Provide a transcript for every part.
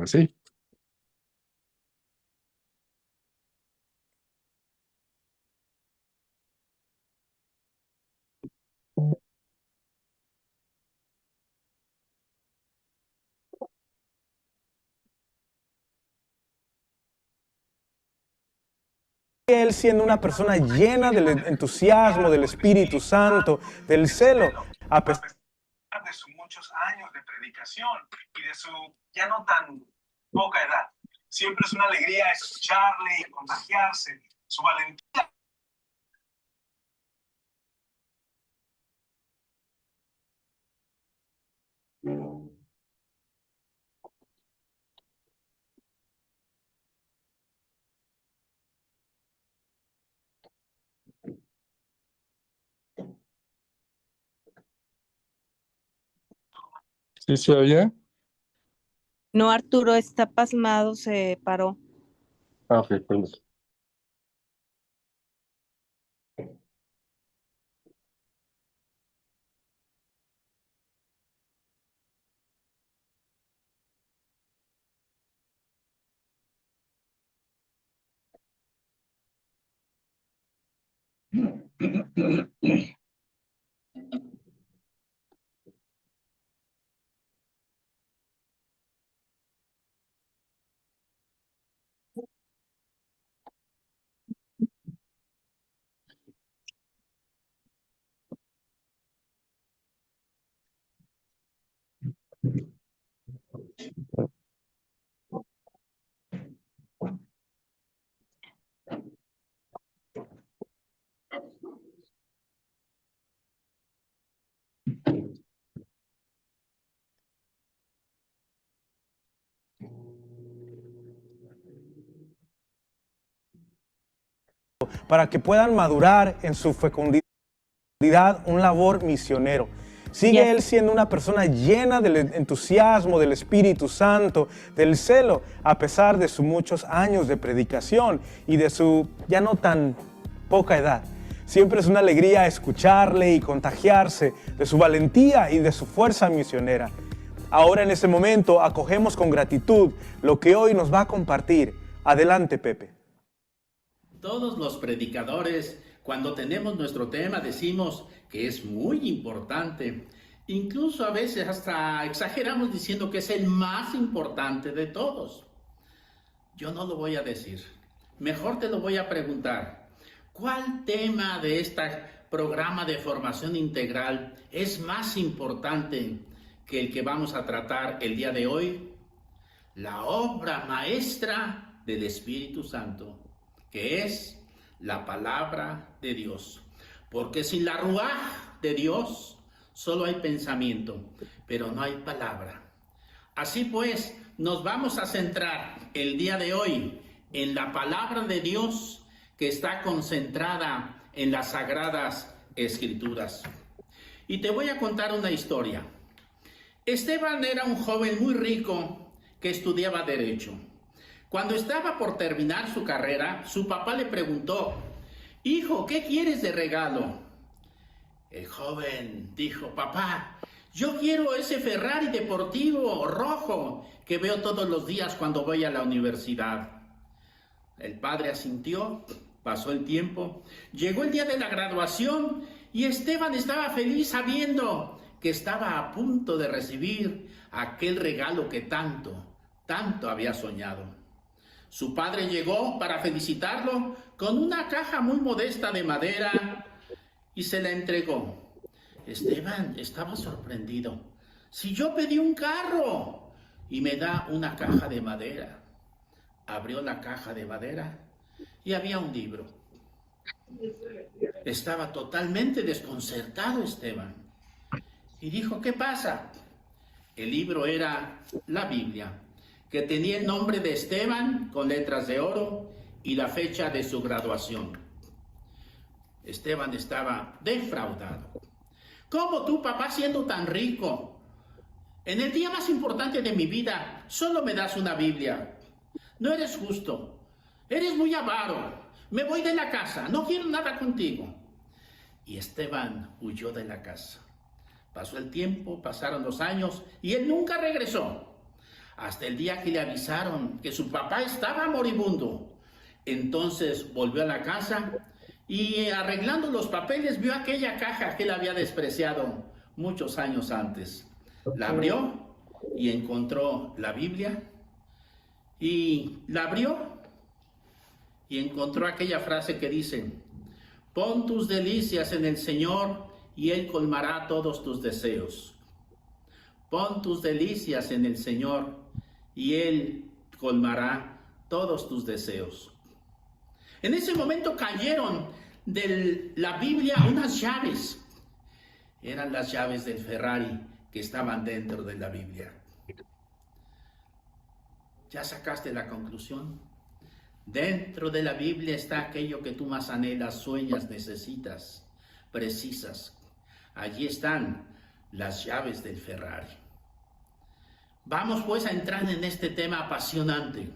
Ahora sí. Él siendo una persona llena del entusiasmo, del Espíritu Santo, del celo, a pesar de sus muchos años de predicación y de su ya no tan poca edad. Siempre es una alegría escucharle y contagiarse, su valentía. ¿Sí se oye? No, Arturo está pasmado, se paró. Ah, ok, permiso. Para que puedan madurar en su fecundidad, un labor misionero. Sigue él siendo una persona llena del entusiasmo, del Espíritu Santo, del celo, a pesar de sus muchos años de predicación y de su ya no tan poca edad. Siempre es una alegría escucharle y contagiarse de su valentía y de su fuerza misionera. Ahora en este momento acogemos con gratitud lo que hoy nos va a compartir. Adelante, Pepe. Todos los predicadores, cuando tenemos nuestro tema, decimos que es muy importante. Incluso a veces hasta exageramos diciendo que es el más importante de todos. Yo no lo voy a decir. Mejor te lo voy a preguntar. ¿Cuál tema de este programa de formación integral es más importante que el que vamos a tratar el día de hoy? La obra maestra del Espíritu Santo, que es la palabra de Dios. Porque sin la ruaj de Dios solo hay pensamiento, pero no hay palabra. Así pues, nos vamos a centrar el día de hoy en la palabra de Dios que está concentrada en las Sagradas Escrituras. Y te voy a contar una historia. Esteban era un joven muy rico que estudiaba Derecho. Cuando estaba por terminar su carrera, su papá le preguntó: «Hijo, ¿qué quieres de regalo?». El joven dijo: «Papá, yo quiero ese Ferrari deportivo rojo que veo todos los días cuando voy a la universidad». El padre asintió, pasó el tiempo, llegó el día de la graduación y Esteban estaba feliz sabiendo que estaba a punto de recibir aquel regalo que tanto había soñado. Su padre llegó para felicitarlo con una caja muy modesta de madera y se la entregó. Esteban estaba sorprendido. «Si yo pedí un carro y me da una caja de madera». Abrió la caja de madera y había un libro. Estaba totalmente desconcertado Esteban y dijo: «¿Qué pasa?». El libro era la Biblia, que tenía el nombre de Esteban con letras de oro y la fecha de su graduación. Esteban estaba defraudado. «¿Cómo tú, papá, siendo tan rico, en el día más importante de mi vida, solo me das una Biblia? No eres justo, eres muy avaro, me voy de la casa, no quiero nada contigo». Y Esteban huyó de la casa. Pasó el tiempo, pasaron los años y él nunca regresó. hasta el día que le avisaron que su papá estaba moribundo. Entonces volvió a la casa y arreglando los papeles vio aquella caja que él había despreciado muchos años antes. La abrió y encontró la Biblia y la abrió y encontró aquella frase que dice: pon tus delicias en el Señor y Él colmará todos tus deseos. Pon tus delicias en el Señor y Él colmará todos tus deseos. En ese momento cayeron de la Biblia unas llaves. Eran las llaves del Ferrari que estaban dentro de la Biblia. ¿Ya sacaste la conclusión? Dentro de la Biblia está aquello que tú más anhelas, sueñas, necesitas, precisas. Allí están las llaves del Ferrari. Vamos pues a entrar en este tema apasionante.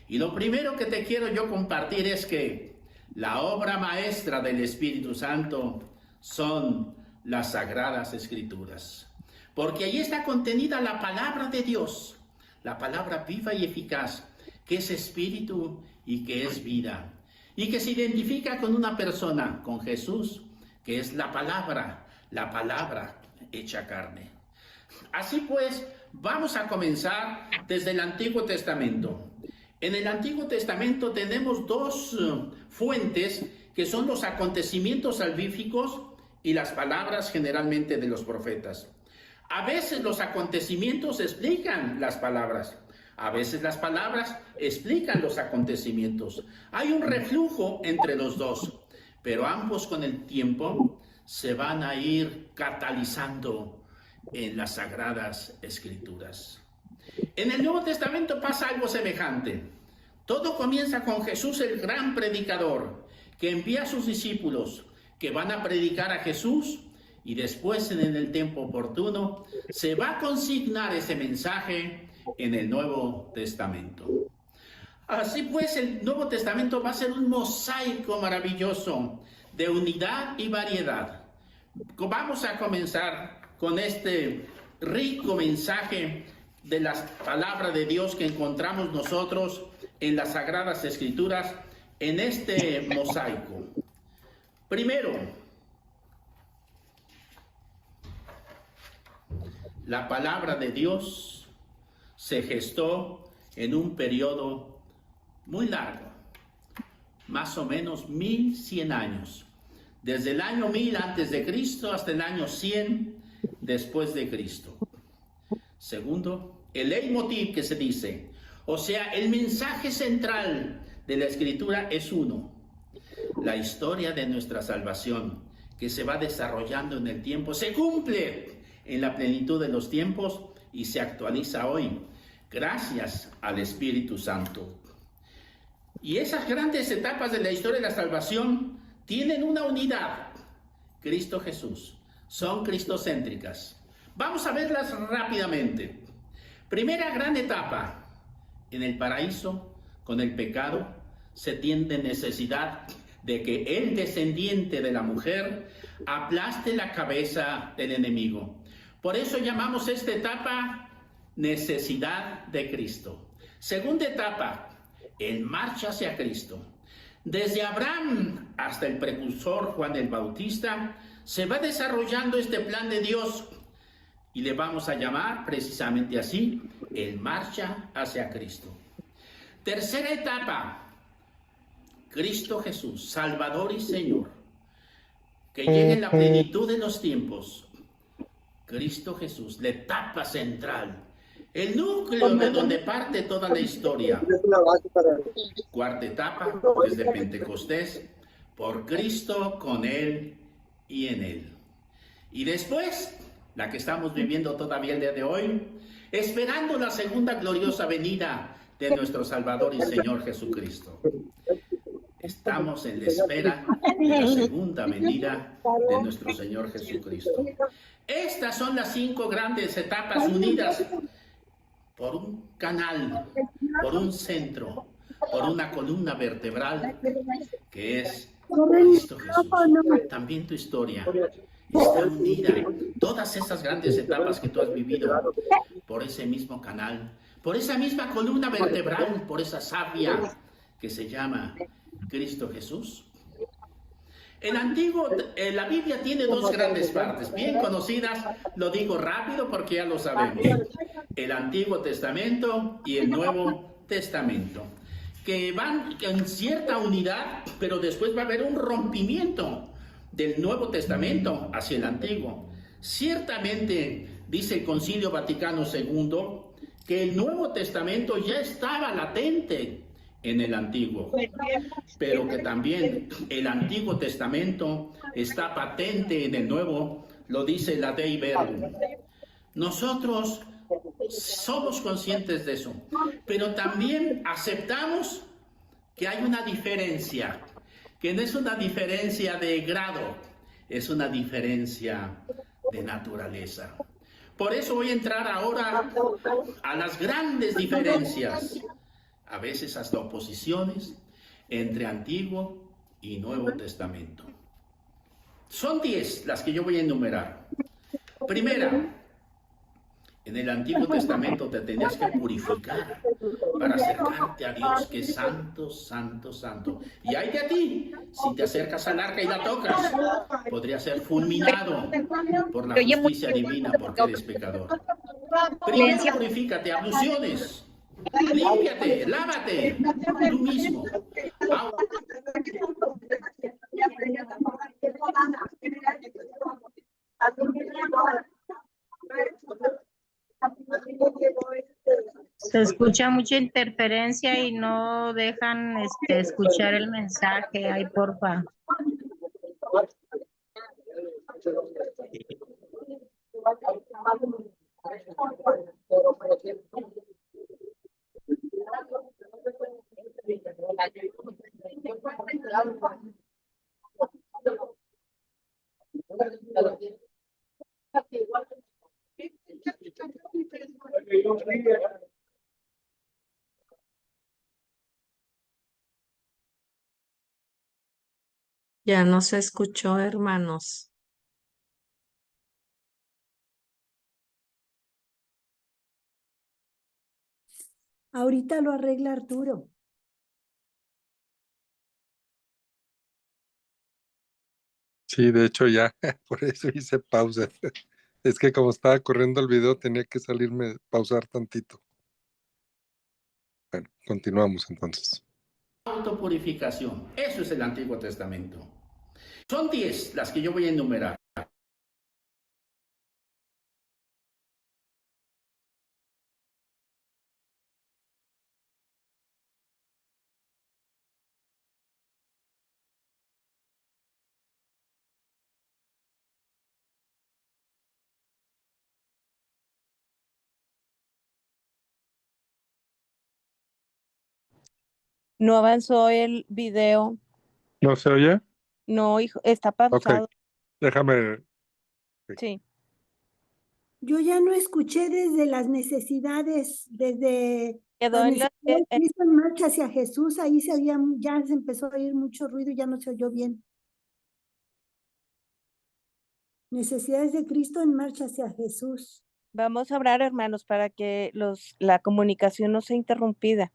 Y lo primero que te quiero yo compartir es que la obra maestra del Espíritu Santo son las Sagradas Escrituras. Porque allí está contenida la palabra de Dios, la palabra viva y eficaz, que es espíritu y que es vida. Y que se identifica con una persona, con Jesús, que es la palabra hecha carne. Así pues, vamos a comenzar desde el Antiguo Testamento. En el Antiguo Testamento tenemos dos fuentes que son los acontecimientos salvíficos y las palabras generalmente de los profetas. A veces los acontecimientos explican las palabras, a veces las palabras explican los acontecimientos. Hay un reflujo entre los dos, pero ambos con el tiempo se van a ir catalizando en las Sagradas Escrituras. En el Nuevo Testamento pasa algo semejante. Todo comienza con Jesús, el gran predicador, que envía a sus discípulos, que van a predicar a Jesús, y después, en el tiempo oportuno, se va a consignar ese mensaje en el Nuevo Testamento. Así pues, el Nuevo Testamento va a ser un mosaico maravilloso de unidad y variedad. Vamos a comenzar con este rico mensaje de la palabra de Dios que encontramos nosotros en las Sagradas Escrituras, en este mosaico. Primero, la palabra de Dios se gestó en un periodo muy largo, más o menos 1100 años, desde el año 1000 antes de Cristo hasta el año 100 después de Cristo. Segundo, el leitmotiv que se dice, o sea, el mensaje central de la Escritura es uno: la historia de nuestra salvación, que se va desarrollando en el tiempo, se cumple en la plenitud de los tiempos y se actualiza hoy, gracias al Espíritu Santo. Y esas grandes etapas de la historia de la salvación tienen una unidad: Cristo Jesús. Son cristocéntricas. Vamos a verlas rápidamente. Primera gran etapa. En el paraíso, con el pecado, se tiene necesidad de que el descendiente de la mujer aplaste la cabeza del enemigo. Por eso llamamos esta etapa necesidad de Cristo. Segunda etapa, en marcha hacia Cristo. Desde Abraham hasta el precursor Juan el Bautista, se va desarrollando este plan de Dios y le vamos a llamar precisamente así, en marcha hacia Cristo. Tercera etapa, Cristo Jesús, Salvador y Señor, que llegue en la plenitud de los tiempos. Cristo Jesús, la etapa central, el núcleo de donde parte toda la historia. Cuarta etapa, desde Pentecostés, por Cristo, con Él y en Él. Y después, la que estamos viviendo todavía el día de hoy, esperando la segunda gloriosa venida de nuestro Salvador y Señor Jesucristo. Estamos en la espera de la segunda venida de nuestro Señor Jesucristo. Estas son las 5 grandes etapas unidas por un canal, por un centro, por una columna vertebral que es Cristo Jesús. También tu historia está unida todas esas grandes etapas que tú has vivido por ese mismo canal, por esa misma columna vertebral, por esa savia que se llama Cristo Jesús. La Biblia tiene dos grandes partes, bien conocidas, lo digo rápido porque ya lo sabemos. El Antiguo Testamento y el Nuevo Testamento, que van en cierta unidad, pero después va a haber un rompimiento del Nuevo Testamento hacia el Antiguo. Ciertamente, dice el Concilio Vaticano II, que el Nuevo Testamento ya estaba latente en el Antiguo, pero que también el Antiguo Testamento está patente en el Nuevo, lo dice la Dei Verbum. Nosotros somos conscientes de eso, pero también aceptamos que hay una diferencia, que no es una diferencia de grado, es una diferencia de naturaleza. Por eso voy a entrar ahora a las grandes diferencias, a veces hasta oposiciones, entre Antiguo y Nuevo Testamento. Son 10 las que yo voy a enumerar. Primera, en el Antiguo Testamento te tenías que purificar para acercarte a Dios, que es santo, santo, santo. Y hay de ti, si te acercas al arca y la tocas, podría ser fulminado por la justicia divina porque eres pecador. Primero purifícate, abluciones. Límpiate, lávate, tú mismo. Se escucha mucha interferencia y no dejan escuchar el mensaje. Ay, porfa. Ya no se escuchó, hermanos. Ahorita lo arregla Arturo. Sí, de hecho ya, por eso hice pausa. Es que como estaba corriendo el video tenía que salirme, pausar tantito. Bueno, continuamos entonces. Autopurificación, eso es el Antiguo Testamento. Son 10 las que yo voy a enumerar. No avanzó el video. ¿No se oye? No, hijo, está pausado. Ok, déjame. Sí. Yo ya no escuché desde las necesidades, desde Quedó las en la- necesidades de Cristo en marcha hacia Jesús, ahí ya se empezó a oír mucho ruido y ya no se oyó bien. Necesidades de Cristo en marcha hacia Jesús. Vamos a orar, hermanos, para que la comunicación no sea interrumpida.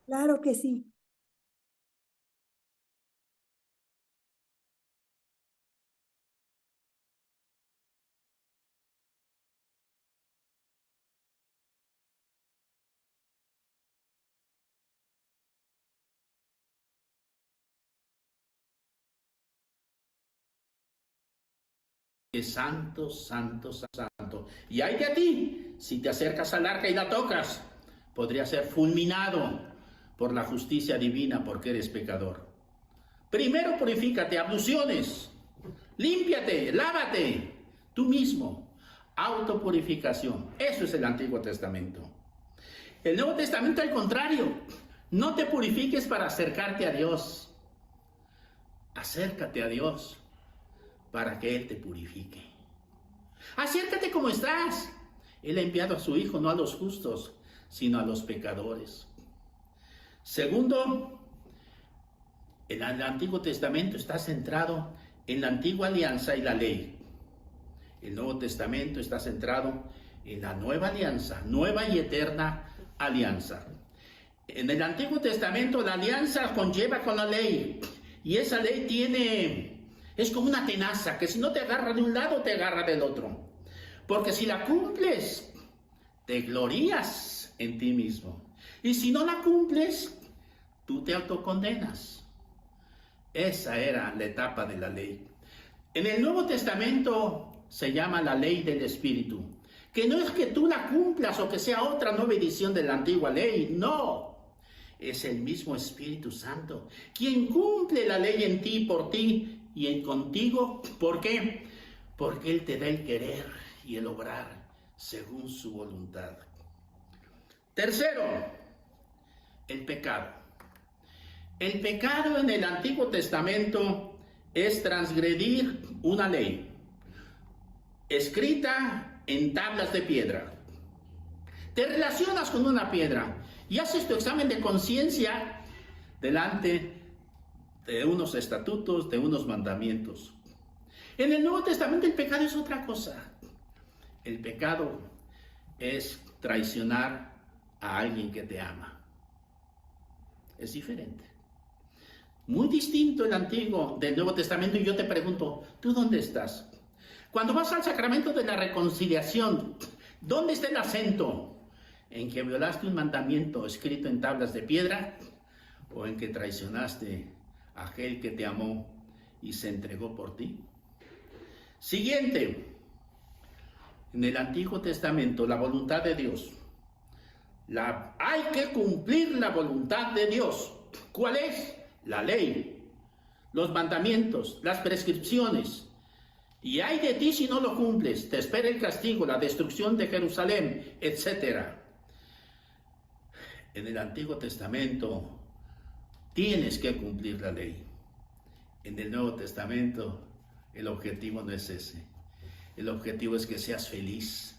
Claro que sí. Es santo, santo, santo. Y hay de ti, si te acercas al arca y la tocas, podría ser fulminado por la justicia divina porque eres pecador. Primero purifícate, abluciones. Límpiate, lávate, tú mismo. Autopurificación, eso es el Antiguo Testamento. El Nuevo Testamento, al contrario, no te purifiques para acercarte a Dios. Acércate a Dios para que Él te purifique. Acércate como estás. Él ha enviado a su Hijo no a los justos, sino a los pecadores. Segundo, el Antiguo Testamento está centrado en la antigua alianza y la ley. El Nuevo Testamento está centrado en la nueva alianza, nueva y eterna alianza. En el Antiguo Testamento la alianza conlleva con la ley, y esa ley es como una tenaza, que si no te agarra de un lado, te agarra del otro. Porque si la cumples, te glorías en ti mismo. Y si no la cumples, tú te autocondenas. Esa era la etapa de la ley. En el Nuevo Testamento se llama la ley del Espíritu, que no es que tú la cumplas o que sea otra nueva edición de la antigua ley, no. Es el mismo Espíritu Santo quien cumple la ley en ti, por ti y contigo. ¿Por qué? Porque Él te da el querer y el obrar según su voluntad. Tercero, el pecado. El pecado en el Antiguo Testamento es transgredir una ley escrita en tablas de piedra. Te relacionas con una piedra y haces tu examen de conciencia delante de unos estatutos, de unos mandamientos. En el Nuevo Testamento el pecado es otra cosa. El pecado es traicionar a alguien que te ama. Es diferente. Muy distinto el Antiguo del Nuevo Testamento. Y yo te pregunto, ¿tú dónde estás? Cuando vas al sacramento de la reconciliación, ¿dónde está el acento? ¿En que violaste un mandamiento escrito en tablas de piedra? ¿O en que traicionaste a aquel que te amó y se entregó por ti? Siguiente. En el Antiguo Testamento, la voluntad de Dios. Hay que cumplir la voluntad de Dios. ¿Cuál es? La ley, los mandamientos, las prescripciones. Y ay de ti si no lo cumples, te espera el castigo, la destrucción de Jerusalén, etc. En el Antiguo Testamento tienes que cumplir la ley. En el Nuevo Testamento el objetivo no es ese. El objetivo es que seas feliz.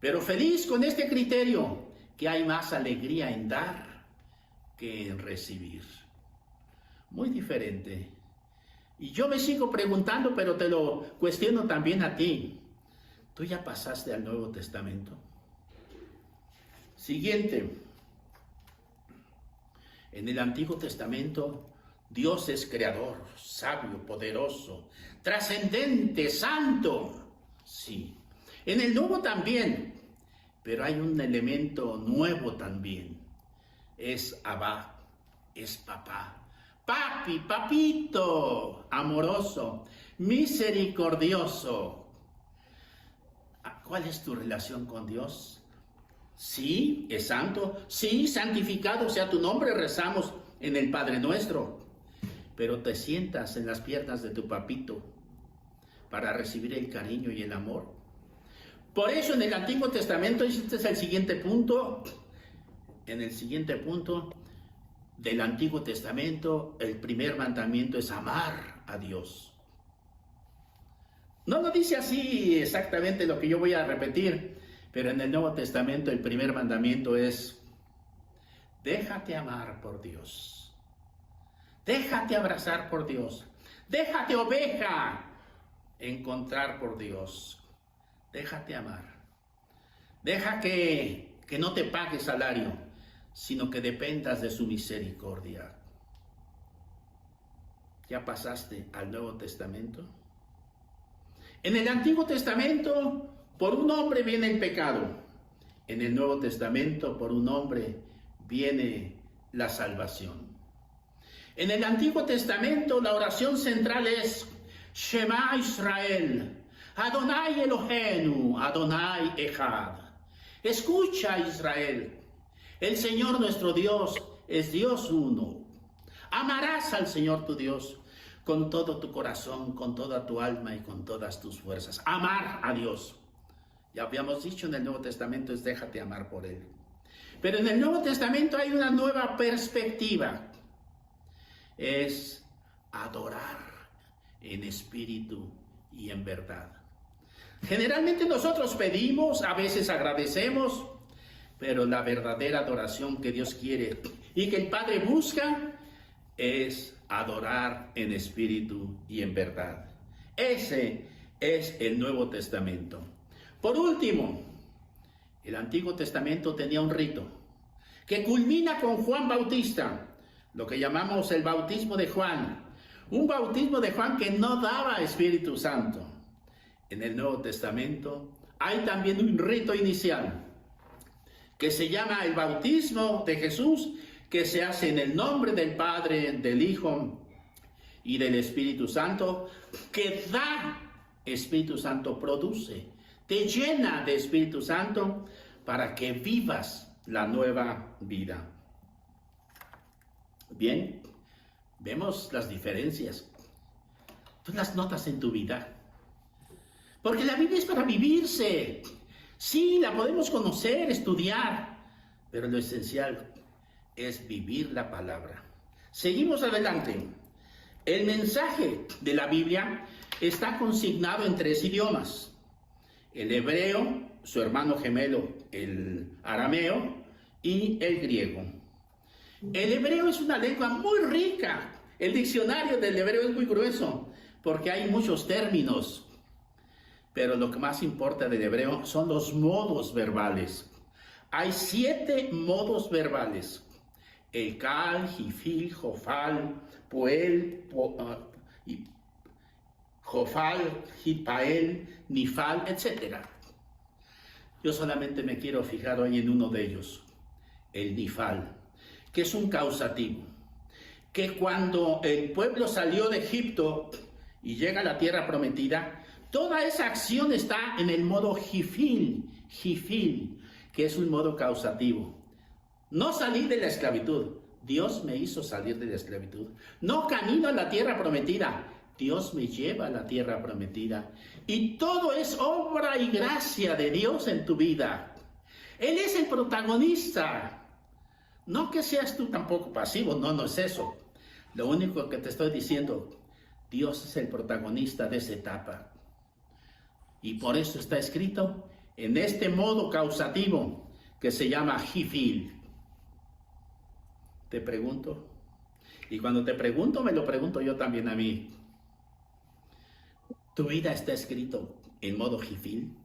Pero feliz con este criterio, que hay más alegría en dar que en recibir. Muy diferente. Y yo me sigo preguntando, pero te lo cuestiono también a ti. ¿Tú ya pasaste al Nuevo Testamento? Siguiente. En el Antiguo Testamento, Dios es creador, sabio, poderoso, trascendente, santo. Sí. En el Nuevo también, pero hay un elemento nuevo también. Es Abba, es papá. Papi, papito, amoroso, misericordioso. ¿Cuál es tu relación con Dios? Sí, es santo. Sí, santificado sea tu nombre, rezamos en el Padre Nuestro. Pero te sientas en las piernas de tu papito para recibir el cariño y el amor. Por eso en el Antiguo Testamento, este es el siguiente punto. En el siguiente punto del Antiguo Testamento, el primer mandamiento es amar a Dios. No lo dice así exactamente lo que yo voy a repetir, pero en el Nuevo Testamento el primer mandamiento es: déjate amar por Dios, déjate abrazar por Dios, déjate oveja encontrar por Dios, déjate amar, deja que no te pague salario, sino que dependas de su misericordia. ¿Ya pasaste al Nuevo Testamento? En el Antiguo Testamento, por un hombre viene el pecado. En el Nuevo Testamento, por un hombre viene la salvación. En el Antiguo Testamento, la oración central es Shema Israel, Adonai Eloheinu, Adonai Echad. Escucha, Israel. El Señor nuestro Dios es Dios uno. Amarás al Señor tu Dios con todo tu corazón, con toda tu alma y con todas tus fuerzas. Amar a Dios. Ya habíamos dicho en el Nuevo Testamento es déjate amar por Él. Pero en el Nuevo Testamento hay una nueva perspectiva. Es adorar en espíritu y en verdad. Generalmente nosotros pedimos, a veces agradecemos, pero la verdadera adoración que Dios quiere y que el Padre busca es adorar en espíritu y en verdad. Ese es el Nuevo Testamento. Por último, el Antiguo Testamento tenía un rito que culmina con Juan Bautista, lo que llamamos el bautismo de Juan. Un bautismo de Juan que no daba Espíritu Santo. En el Nuevo Testamento hay también un rito inicial que se llama el bautismo de Jesús, que se hace en el nombre del Padre, del Hijo y del Espíritu Santo, que da Espíritu Santo, produce, te llena de Espíritu Santo para que vivas la nueva vida. Bien, vemos las diferencias. Tú las notas en tu vida. Porque la Biblia es para vivirse. Sí, la podemos conocer, estudiar, pero lo esencial es vivir la palabra. Seguimos adelante. El mensaje de la Biblia está consignado en 3 idiomas. El hebreo, su hermano gemelo, el arameo, y el griego. El hebreo es una lengua muy rica. El diccionario del hebreo es muy grueso, porque hay muchos términos. Pero lo que más importa del hebreo son los modos verbales. Hay 7 modos verbales. El cal, jifil, jofal, poel, jofal, jipael, nifal, etc. Yo solamente me quiero fijar hoy en uno de ellos, el nifal, que es un causativo. Que cuando el pueblo salió de Egipto y llega a la tierra prometida, toda esa acción está en el modo jifil, que es un modo causativo. No salí de la esclavitud, Dios me hizo salir de la esclavitud. No camino a la tierra prometida, Dios me lleva a la tierra prometida. Y todo es obra y gracia de Dios en tu vida. Él es el protagonista. No que seas tú tampoco pasivo, no es eso. Lo único que te estoy diciendo, Dios es el protagonista de esa etapa. Y por eso está escrito en este modo causativo que se llama jifil. Te pregunto, y cuando te pregunto, me lo pregunto yo también a mí. ¿Tu vida está escrito en modo jifil?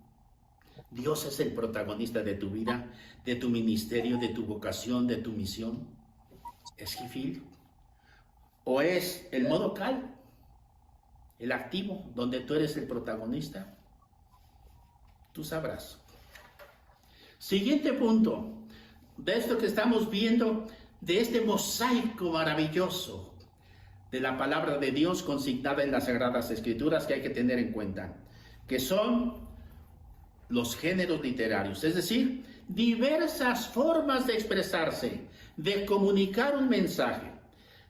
¿Dios es el protagonista de tu vida, de tu ministerio, de tu vocación, de tu misión? ¿Es jifil? ¿O es el modo cal, el activo, donde tú eres el protagonista? Tú sabrás. Siguiente punto, de esto que estamos viendo, de este mosaico maravilloso de la palabra de Dios consignada en las Sagradas Escrituras, que hay que tener en cuenta, que son los géneros literarios, es decir, diversas formas de expresarse, de comunicar un mensaje.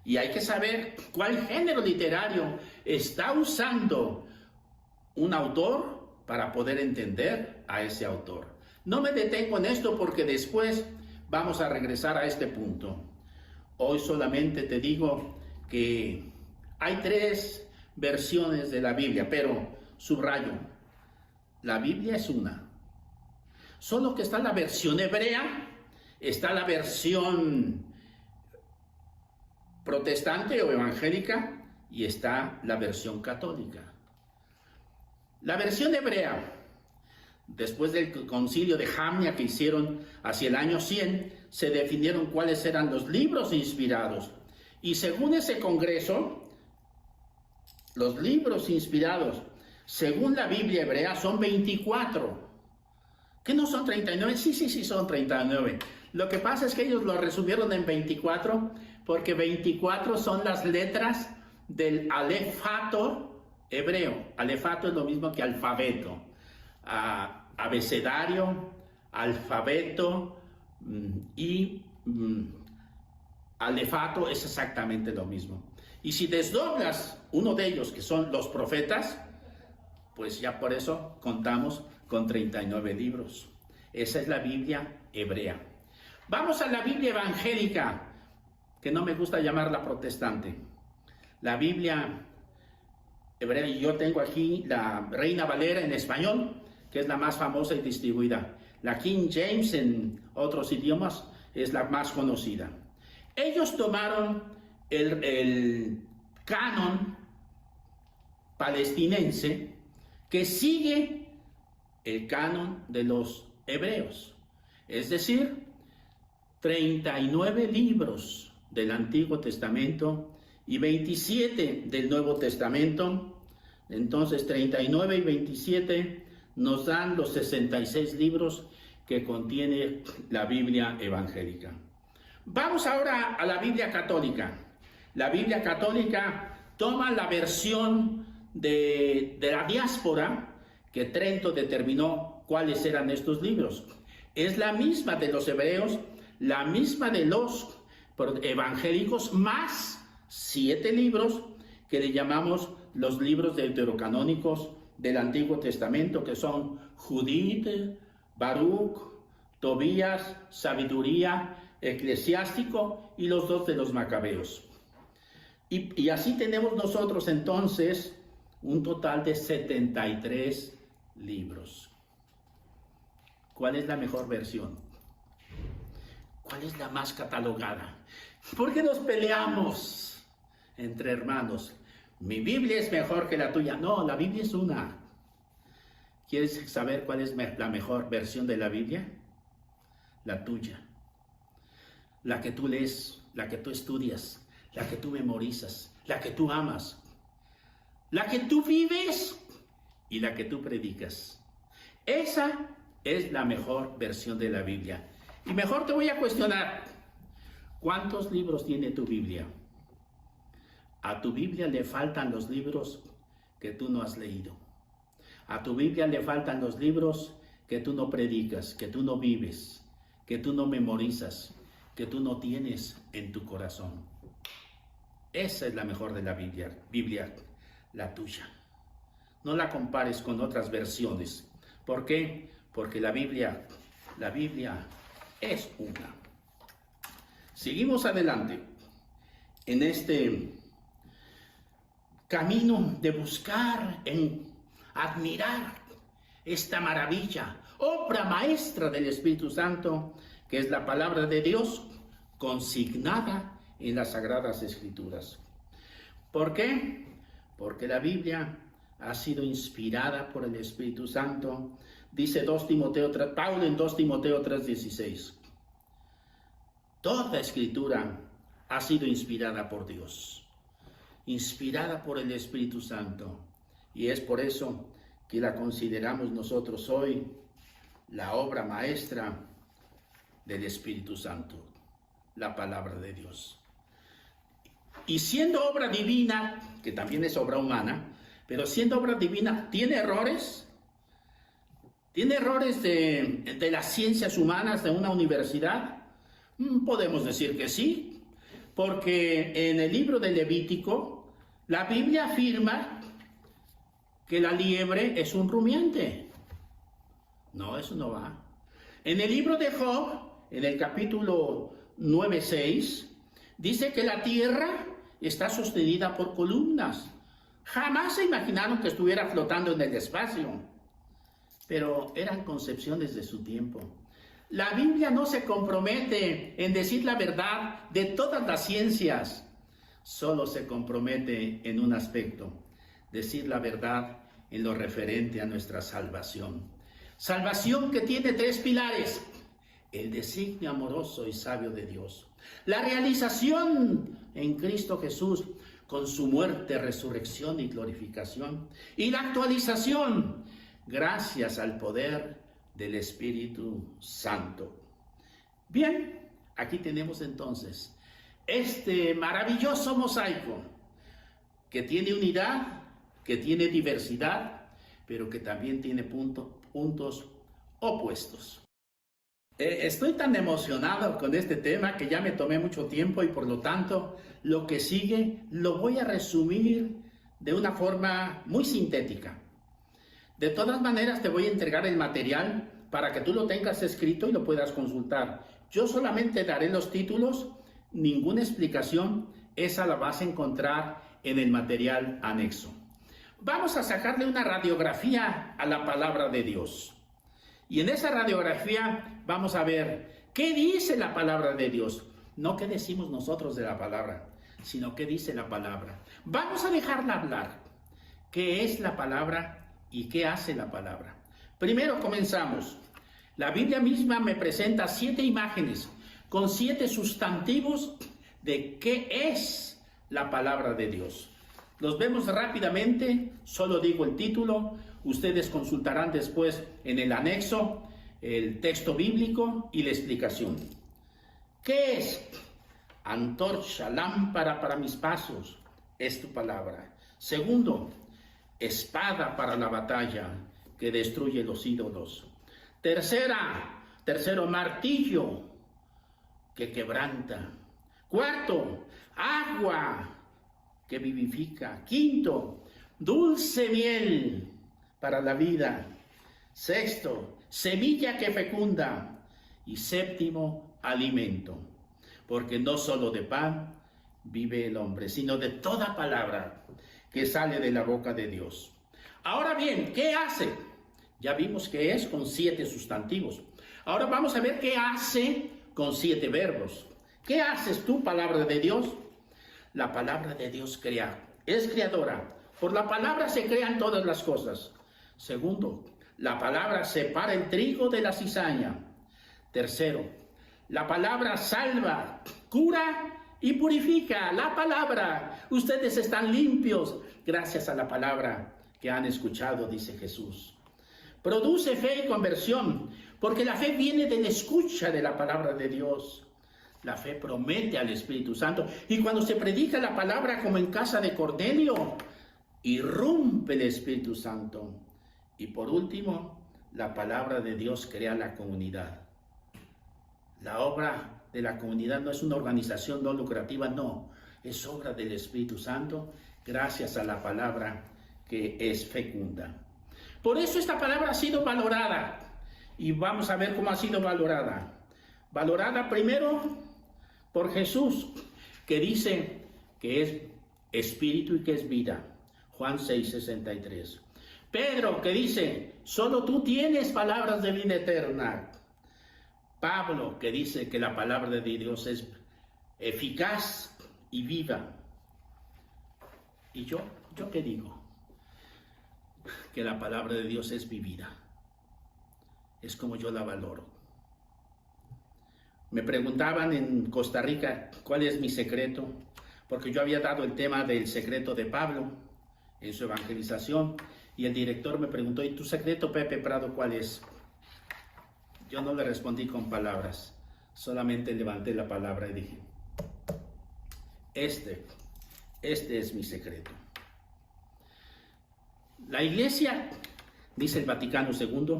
Y hay que saber cuál género literario está usando un autor para poder entender a ese autor. No me detengo en esto porque después vamos a regresar a este punto. Hoy solamente te digo que hay 3 versiones de la Biblia, pero subrayo, la Biblia es una. Solo que está la versión hebrea, está la versión protestante o evangélica y está la versión católica. La versión hebrea, después del concilio de Jamnia que hicieron hacia el año 100, se definieron cuáles eran los libros inspirados. Y según ese congreso, los libros inspirados, según la Biblia hebrea, son 24. ¿Qué no son 39? Sí, son 39. Lo que pasa es que ellos lo resumieron en 24, porque 24 son las letras del alefato hebreo. Alefato es lo mismo que alfabeto. Abecedario, alfabeto y alefato es exactamente lo mismo. Y si desdoblas uno de ellos, que son los profetas, pues ya por eso contamos con 39 libros. Esa es la Biblia hebrea. Vamos a la Biblia evangélica, que no me gusta llamarla protestante. La Biblia hebrea, y yo tengo aquí la Reina Valera en español, que es la más famosa y distribuida. La King James en otros idiomas es la más conocida. Ellos tomaron el canon palestinense, que sigue el canon de los hebreos, es decir, 39 libros del Antiguo Testamento y 27 del Nuevo Testamento. Entonces 39 y 27 nos dan los 66 libros que contiene la Biblia evangélica. Vamos ahora a la Biblia católica. La Biblia católica toma la versión de la diáspora, que Trento determinó cuáles eran estos libros. Es la misma de los hebreos, la misma de los evangélicos, más 7 libros que le llamamos los libros deuterocanónicos del Antiguo Testamento, que son Judith, Baruch, Tobías, Sabiduría, Eclesiástico y los 2 de los Macabeos. Y así tenemos nosotros entonces un total de 73 libros. ¿Cuál es la mejor versión? ¿Cuál es la más catalogada? ¿Por qué nos peleamos entre hermanos? Mi Biblia es mejor que la tuya. No, la Biblia es una. ¿Quieres saber cuál es la mejor versión de la Biblia? La tuya. La que tú lees, la que tú estudias, la que tú memorizas, la que tú amas, la que tú vives y la que tú predicas. Esa es la mejor versión de la Biblia. Y mejor te voy a cuestionar, ¿cuántos libros tiene tu Biblia? A tu Biblia le faltan los libros que tú no has leído. A tu Biblia le faltan los libros que tú no predicas, que tú no vives, que tú no memorizas, que tú no tienes en tu corazón. Esa es la mejor de la Biblia, la tuya. No la compares con otras versiones. ¿Por qué? Porque la Biblia es una. Seguimos adelante en este camino de buscar, en admirar esta maravilla, obra maestra del Espíritu Santo, que es la palabra de Dios consignada en las Sagradas Escrituras. ¿Por qué? Porque la Biblia ha sido inspirada por el Espíritu Santo. Dice Pablo en 2 Timoteo 3:16. Toda escritura ha sido inspirada por Dios, inspirada por el Espíritu Santo. Y es por eso que la consideramos nosotros hoy la obra maestra del Espíritu Santo, la palabra de Dios. Y siendo obra divina, que también es obra humana, pero siendo obra divina, ¿tiene errores? ¿Tiene errores de las ciencias humanas de una universidad? Podemos decir que sí, porque en el libro de Levítico, la Biblia afirma que la liebre es un rumiante. No, eso no va. En el libro de Job, en el capítulo 9:6, dice que la tierra está sostenida por columnas. Jamás se imaginaron que estuviera flotando en el espacio, pero eran concepciones de su tiempo. La Biblia no se compromete en decir la verdad de todas las ciencias, solo se compromete en un aspecto, decir la verdad en lo referente a nuestra salvación. Salvación que tiene 3 pilares: el designio amoroso y sabio de Dios, la realización en Cristo Jesús con su muerte, resurrección y glorificación, y la actualización gracias al poder del Espíritu Santo. Bien, aquí tenemos entonces este maravilloso mosaico que tiene unidad, que tiene diversidad, pero que también tiene puntos opuestos. Estoy tan emocionado con este tema que ya me tomé mucho tiempo y por lo tanto lo que sigue lo voy a resumir de una forma muy sintética. De todas maneras te voy a entregar el material para que tú lo tengas escrito y lo puedas consultar. Yo solamente daré los títulos, ninguna explicación, esa la vas a encontrar en el material anexo. Vamos a sacarle una radiografía a la palabra de Dios. Y en esa radiografía vamos a ver qué dice la palabra de Dios. No qué decimos nosotros de la palabra, sino qué dice la palabra. Vamos a dejarla hablar. ¿Qué es la palabra? ¿Y qué hace la palabra? Primero comenzamos. La Biblia misma me presenta 7 imágenes con 7 sustantivos de qué es la palabra de Dios. Los vemos rápidamente, solo digo el título, ustedes consultarán después en el anexo el texto bíblico y la explicación. ¿Qué es? Antorcha, lámpara para mis pasos, es tu palabra. Segundo, espada para la batalla que destruye los ídolos. Tercero, martillo que quebranta. Cuarto, agua que vivifica. Quinto, dulce miel para la vida. Sexto, semilla que fecunda. Y séptimo, alimento. Porque no solo de pan vive el hombre, sino de toda palabra que sale de la boca de Dios. Ahora bien, ¿qué hace? Ya vimos que es con 7 sustantivos. Ahora vamos a ver qué hace con 7 verbos. ¿Qué haces tú, palabra de Dios? La palabra de Dios crea, es creadora. Por la palabra se crean todas las cosas. Segundo, la palabra separa el trigo de la cizaña. Tercero, la palabra salva, cura y purifica. La palabra, ustedes están limpios gracias a la palabra que han escuchado, dice Jesús. Produce fe y conversión, porque la fe viene de la escucha de la palabra de Dios. La fe promete al Espíritu Santo. Y cuando se predica la palabra como en casa de Cornelio, irrumpe el Espíritu Santo. Y por último, la palabra de Dios crea la comunidad. La obra de la comunidad no es una organización no lucrativa, no. Es obra del Espíritu Santo gracias a la palabra que es fecunda. Por eso esta palabra ha sido valorada. Y vamos a ver cómo ha sido valorada. Valorada primero por Jesús, que dice que es espíritu y que es vida. Juan 6:63. Pedro, que dice, solo tú tienes palabras de vida eterna. Pablo, que dice que la palabra de Dios es eficaz y viva. ¿Y yo qué digo? Que la palabra de Dios es mi vida. Es como yo la valoro. Me preguntaban en Costa Rica cuál es mi secreto, porque yo había dado el tema del secreto de Pablo en su evangelización, y el director me preguntó, ¿y tu secreto, Pepe Prado, cuál es? Yo no le respondí con palabras, solamente levanté la palabra y dije, este es mi secreto. La iglesia, dice el Vaticano II,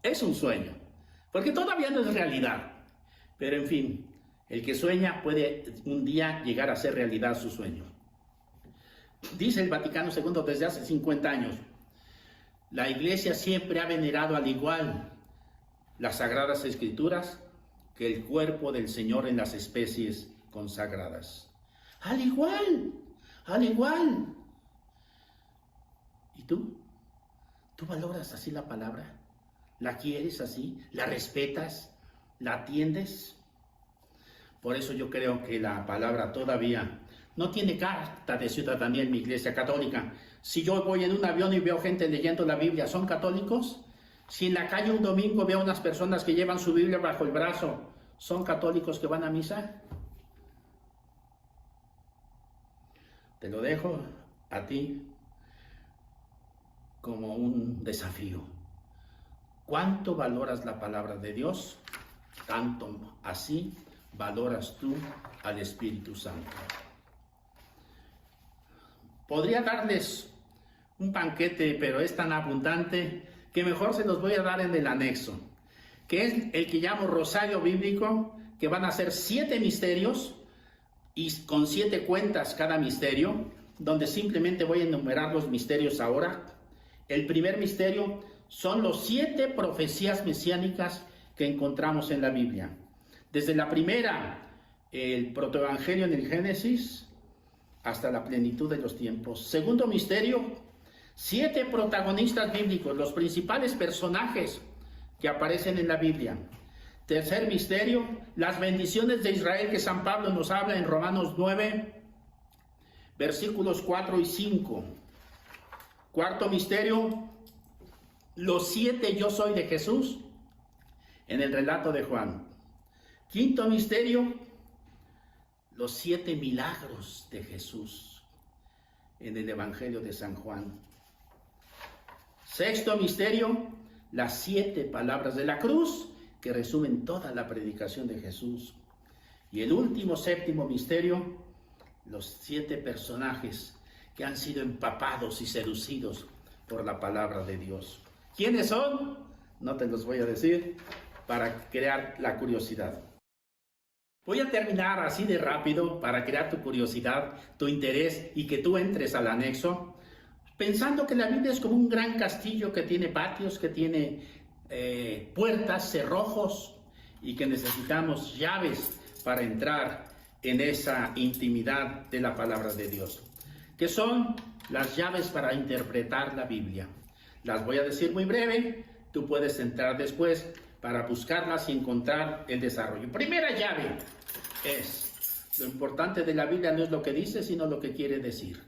es un sueño, porque todavía no es realidad. Pero en fin, el que sueña puede un día llegar a ser realidad su sueño. Dice el Vaticano II desde hace 50 años, la iglesia siempre ha venerado al igual las Sagradas Escrituras que el cuerpo del Señor en las especies consagradas. Al igual. ¿Y tú? ¿Tú valoras así la palabra? ¿La quieres así? ¿La respetas? ¿La atiendes? Por eso yo creo que la palabra todavía no tiene carta de ciudadanía en mi iglesia católica. Si yo voy en un avión y veo gente leyendo la Biblia, ¿son católicos? Si en la calle un domingo veo unas personas que llevan su Biblia bajo el brazo, ¿son católicos que van a misa? Te lo dejo a ti como un desafío. ¿Cuánto valoras la palabra de Dios? Tanto así valoras tú al Espíritu Santo. Podría darles un banquete, pero es tan abundante que mejor se los voy a dar en el anexo, que es el que llamo Rosario Bíblico, que van a ser 7 misterios y con 7 cuentas cada misterio, donde simplemente voy a enumerar los misterios ahora. El primer misterio son los 7 profecías mesiánicas que encontramos en la Biblia. Desde la primera, el protoevangelio en el Génesis, hasta la plenitud de los tiempos. Segundo misterio, 7 protagonistas bíblicos, los principales personajes que aparecen en la Biblia. Tercer misterio, las bendiciones de Israel que San Pablo nos habla en Romanos 9, versículos 4 y 5. Cuarto misterio, los 7 yo soy de Jesús en el relato de Juan. Quinto misterio, los 7 milagros de Jesús en el Evangelio de San Juan. Sexto misterio, las 7 palabras de la cruz que resumen toda la predicación de Jesús. Y el último, séptimo misterio, los 7 personajes que han sido empapados y seducidos por la palabra de Dios. ¿Quiénes son? No te los voy a decir para crear la curiosidad. Voy a terminar así de rápido para crear tu curiosidad, tu interés y que tú entres al anexo, pensando que la Biblia es como un gran castillo que tiene patios, que tiene puertas, cerrojos y que necesitamos llaves para entrar en esa intimidad de la palabra de Dios, que son las llaves para interpretar la Biblia. Las voy a decir muy breve, tú puedes entrar después para buscarlas y encontrar el desarrollo. Primera llave es, lo importante de la Biblia no es lo que dice, sino lo que quiere decir.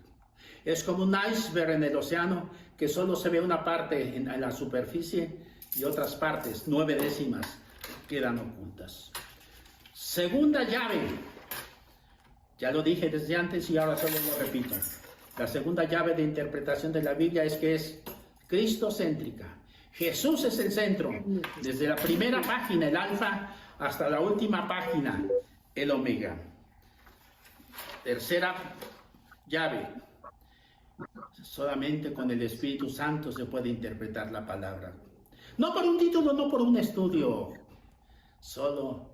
Es como un iceberg en el océano que solo se ve una parte en la superficie y otras partes, 9 décimas, quedan ocultas. Segunda llave, ya lo dije desde antes y ahora solo lo repito. La segunda llave de interpretación de la Biblia es que es cristocéntrica. Jesús es el centro, desde la primera página, el alfa, hasta la última página, el omega. Tercera llave, solamente con el Espíritu Santo se puede interpretar la palabra. No por un título, no por un estudio, solo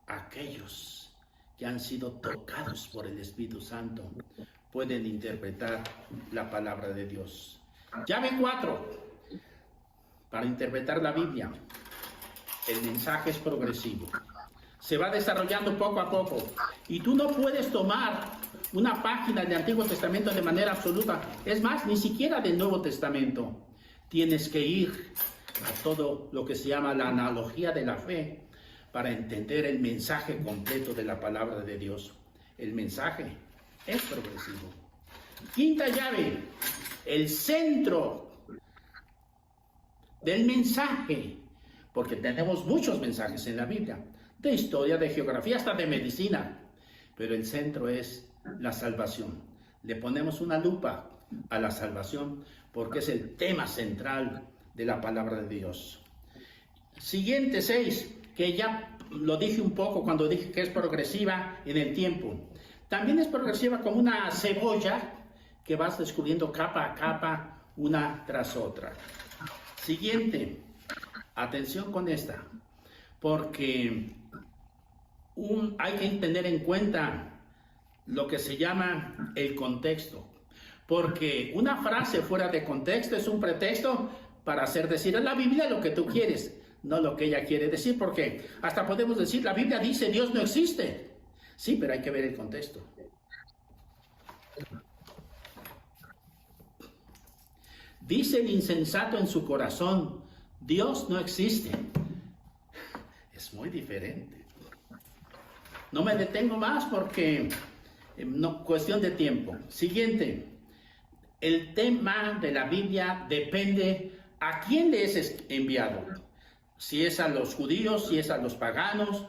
aquellos que han sido tocados por el Espíritu Santo pueden interpretar la palabra de Dios. Llave 4. Para interpretar la Biblia, el mensaje es progresivo. Se va desarrollando poco a poco. Y tú no puedes tomar una página del Antiguo Testamento de manera absoluta. Es más, ni siquiera del Nuevo Testamento. Tienes que ir a todo lo que se llama la analogía de la fe para entender el mensaje completo de la palabra de Dios. El mensaje es progresivo. Quinta llave, el centro del mensaje, porque tenemos muchos mensajes en la Biblia, de historia, de geografía, hasta de medicina, pero el centro es la salvación. Le ponemos una lupa a la salvación porque es el tema central de la palabra de Dios. Siguiente 6, que ya lo dije un poco cuando dije que es progresiva en el tiempo. También es progresiva como una cebolla que vas descubriendo capa a capa, una tras otra. Siguiente, atención con esta, porque hay que tener en cuenta lo que se llama el contexto, porque una frase fuera de contexto es un pretexto para hacer decir en la Biblia lo que tú quieres, no lo que ella quiere decir, porque hasta podemos decir, la Biblia dice Dios no existe. Sí, pero hay que ver el contexto. Dice el insensato en su corazón, Dios no existe. Es muy diferente. No me detengo más porque no, cuestión de tiempo. Siguiente. El tema de la Biblia depende a quién le es enviado. Si es a los judíos, si es a los paganos,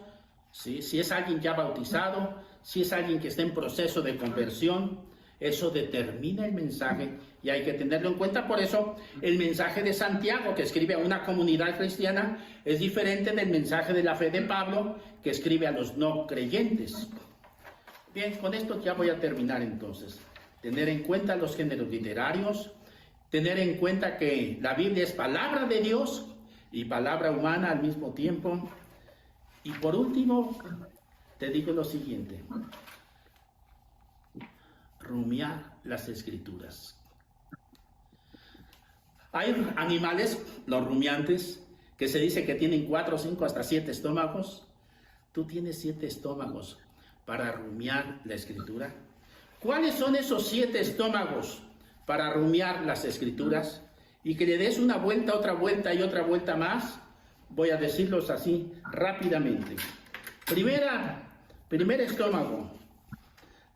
¿sí? Si es alguien ya bautizado, si es alguien que está en proceso de conversión. Eso determina el mensaje y hay que tenerlo en cuenta. Por eso el mensaje de Santiago, que escribe a una comunidad cristiana, es diferente del mensaje de la fe de Pablo, que escribe a los no creyentes. Bien, con esto ya voy a terminar entonces. Tener en cuenta los géneros literarios, tener en cuenta que la Biblia es palabra de Dios y palabra humana al mismo tiempo. Y por último, te digo lo siguiente. Rumiar las escrituras. Hay animales, los rumiantes, que se dice que tienen 4, 5, hasta 7 estómagos. Tú tienes 7 estómagos para rumiar la escritura. ¿Cuáles son esos 7 estómagos para rumiar las escrituras? Y que le des una vuelta, otra vuelta y otra vuelta más. Voy a decirlos así rápidamente. Primer estómago.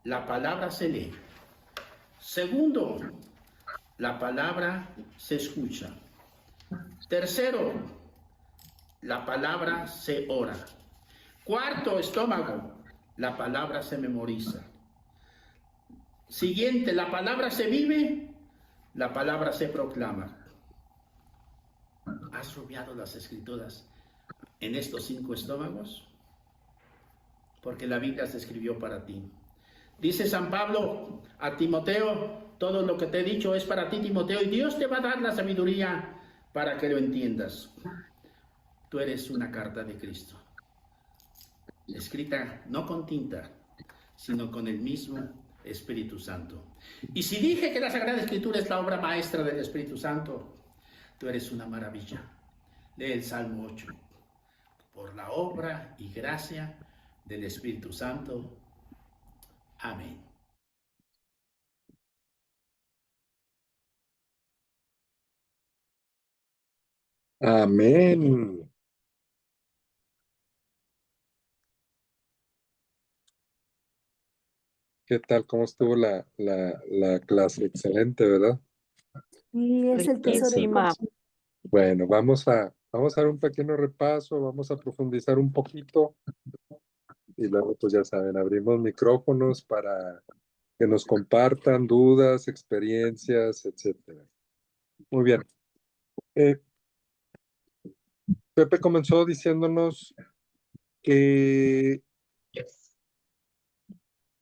La palabra se lee. Segundo, la palabra se escucha. Tercero, la palabra se ora. Cuarto, estómago, la palabra se memoriza. Siguiente, la palabra se vive, la palabra se proclama. ¿Has rumiado las escrituras en estos 5 estómagos? Porque la Biblia se escribió para ti. Dice San Pablo a Timoteo, todo lo que te he dicho es para ti, Timoteo, y Dios te va a dar la sabiduría para que lo entiendas. Tú eres una carta de Cristo, escrita no con tinta, sino con el mismo Espíritu Santo. Y si dije que la Sagrada Escritura es la obra maestra del Espíritu Santo, tú eres una maravilla. Lee el Salmo 8. Por la obra y gracia del Espíritu Santo. Amén. Amén. ¿Qué tal? ¿Cómo estuvo la clase? Excelente, ¿verdad? Y es el tesoro de Riquísima. Bueno, vamos a dar un pequeño repaso, vamos a profundizar un poquito y luego, pues ya saben, abrimos micrófonos para que nos compartan dudas, experiencias, etcétera. Muy bien. Pepe comenzó diciéndonos que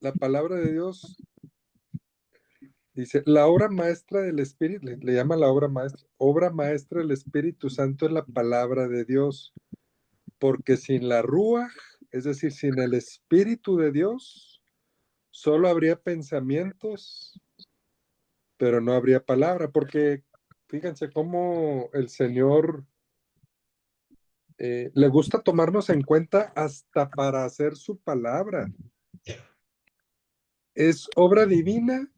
la palabra de Dios dice, la obra maestra del Espíritu, le llama la obra maestra del Espíritu Santo es la palabra de Dios, porque sin la Ruaj, es decir, sin el Espíritu de Dios, solo habría pensamientos, pero no habría palabra, porque fíjense cómo el Señor le gusta tomarnos en cuenta hasta para hacer su palabra. Es obra divina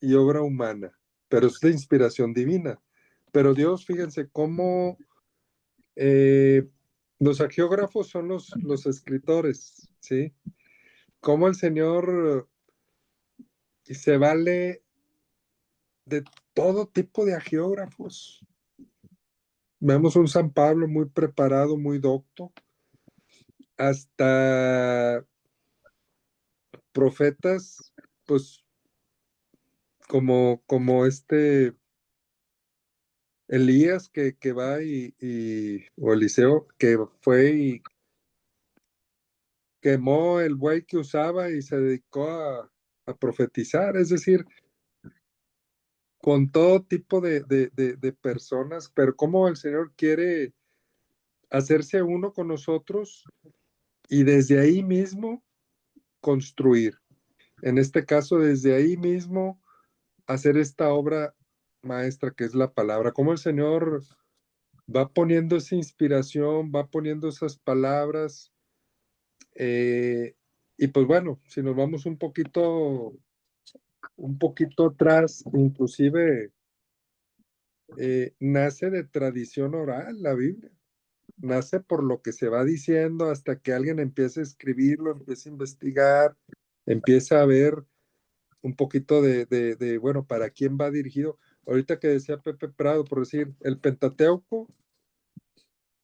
y obra humana, pero es de inspiración divina. Pero Dios, fíjense cómo los agiógrafos son los escritores, ¿sí? Cómo el Señor se vale de todo tipo de agiógrafos. Vemos un San Pablo muy preparado, muy docto, hasta profetas, pues, como Elías que va o Eliseo, que fue y quemó el buey que usaba y se dedicó a profetizar, es decir, con todo tipo de personas, pero cómo el Señor quiere hacerse uno con nosotros y desde ahí mismo construir. En este caso, desde ahí mismo hacer esta obra maestra que es la palabra, cómo el Señor va poniendo esa inspiración, va poniendo esas palabras. Y pues bueno, si nos vamos un poquito atrás, inclusive nace de tradición oral la Biblia, nace por lo que se va diciendo hasta que alguien empiece a escribirlo, empieza a investigar, empieza a ver un poquito bueno, ¿para quién va dirigido? Ahorita que decía Pepe Prado, por decir, el Pentateuco,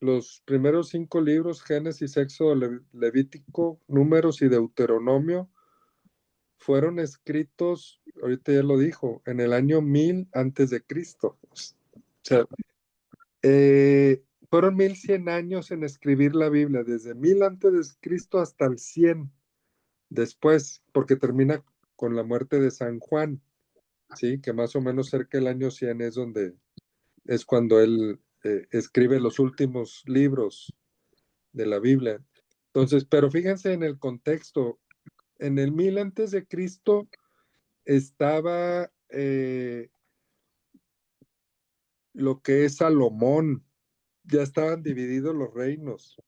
los primeros 5 libros, Génesis, Éxodo, Levítico, Números y Deuteronomio, fueron escritos, ahorita ya lo dijo, en el año 1000 antes de Cristo. O sea, fueron 1100 años en escribir la Biblia, desde 1000 antes de Cristo hasta el 100 después, porque termina con la muerte de San Juan, ¿sí? Que más o menos cerca del año 100 es cuando él escribe los últimos libros de la Biblia. Entonces, pero fíjense en el contexto, en el 1000 antes de Cristo estaba lo que es Salomón, ya estaban divididos los reinos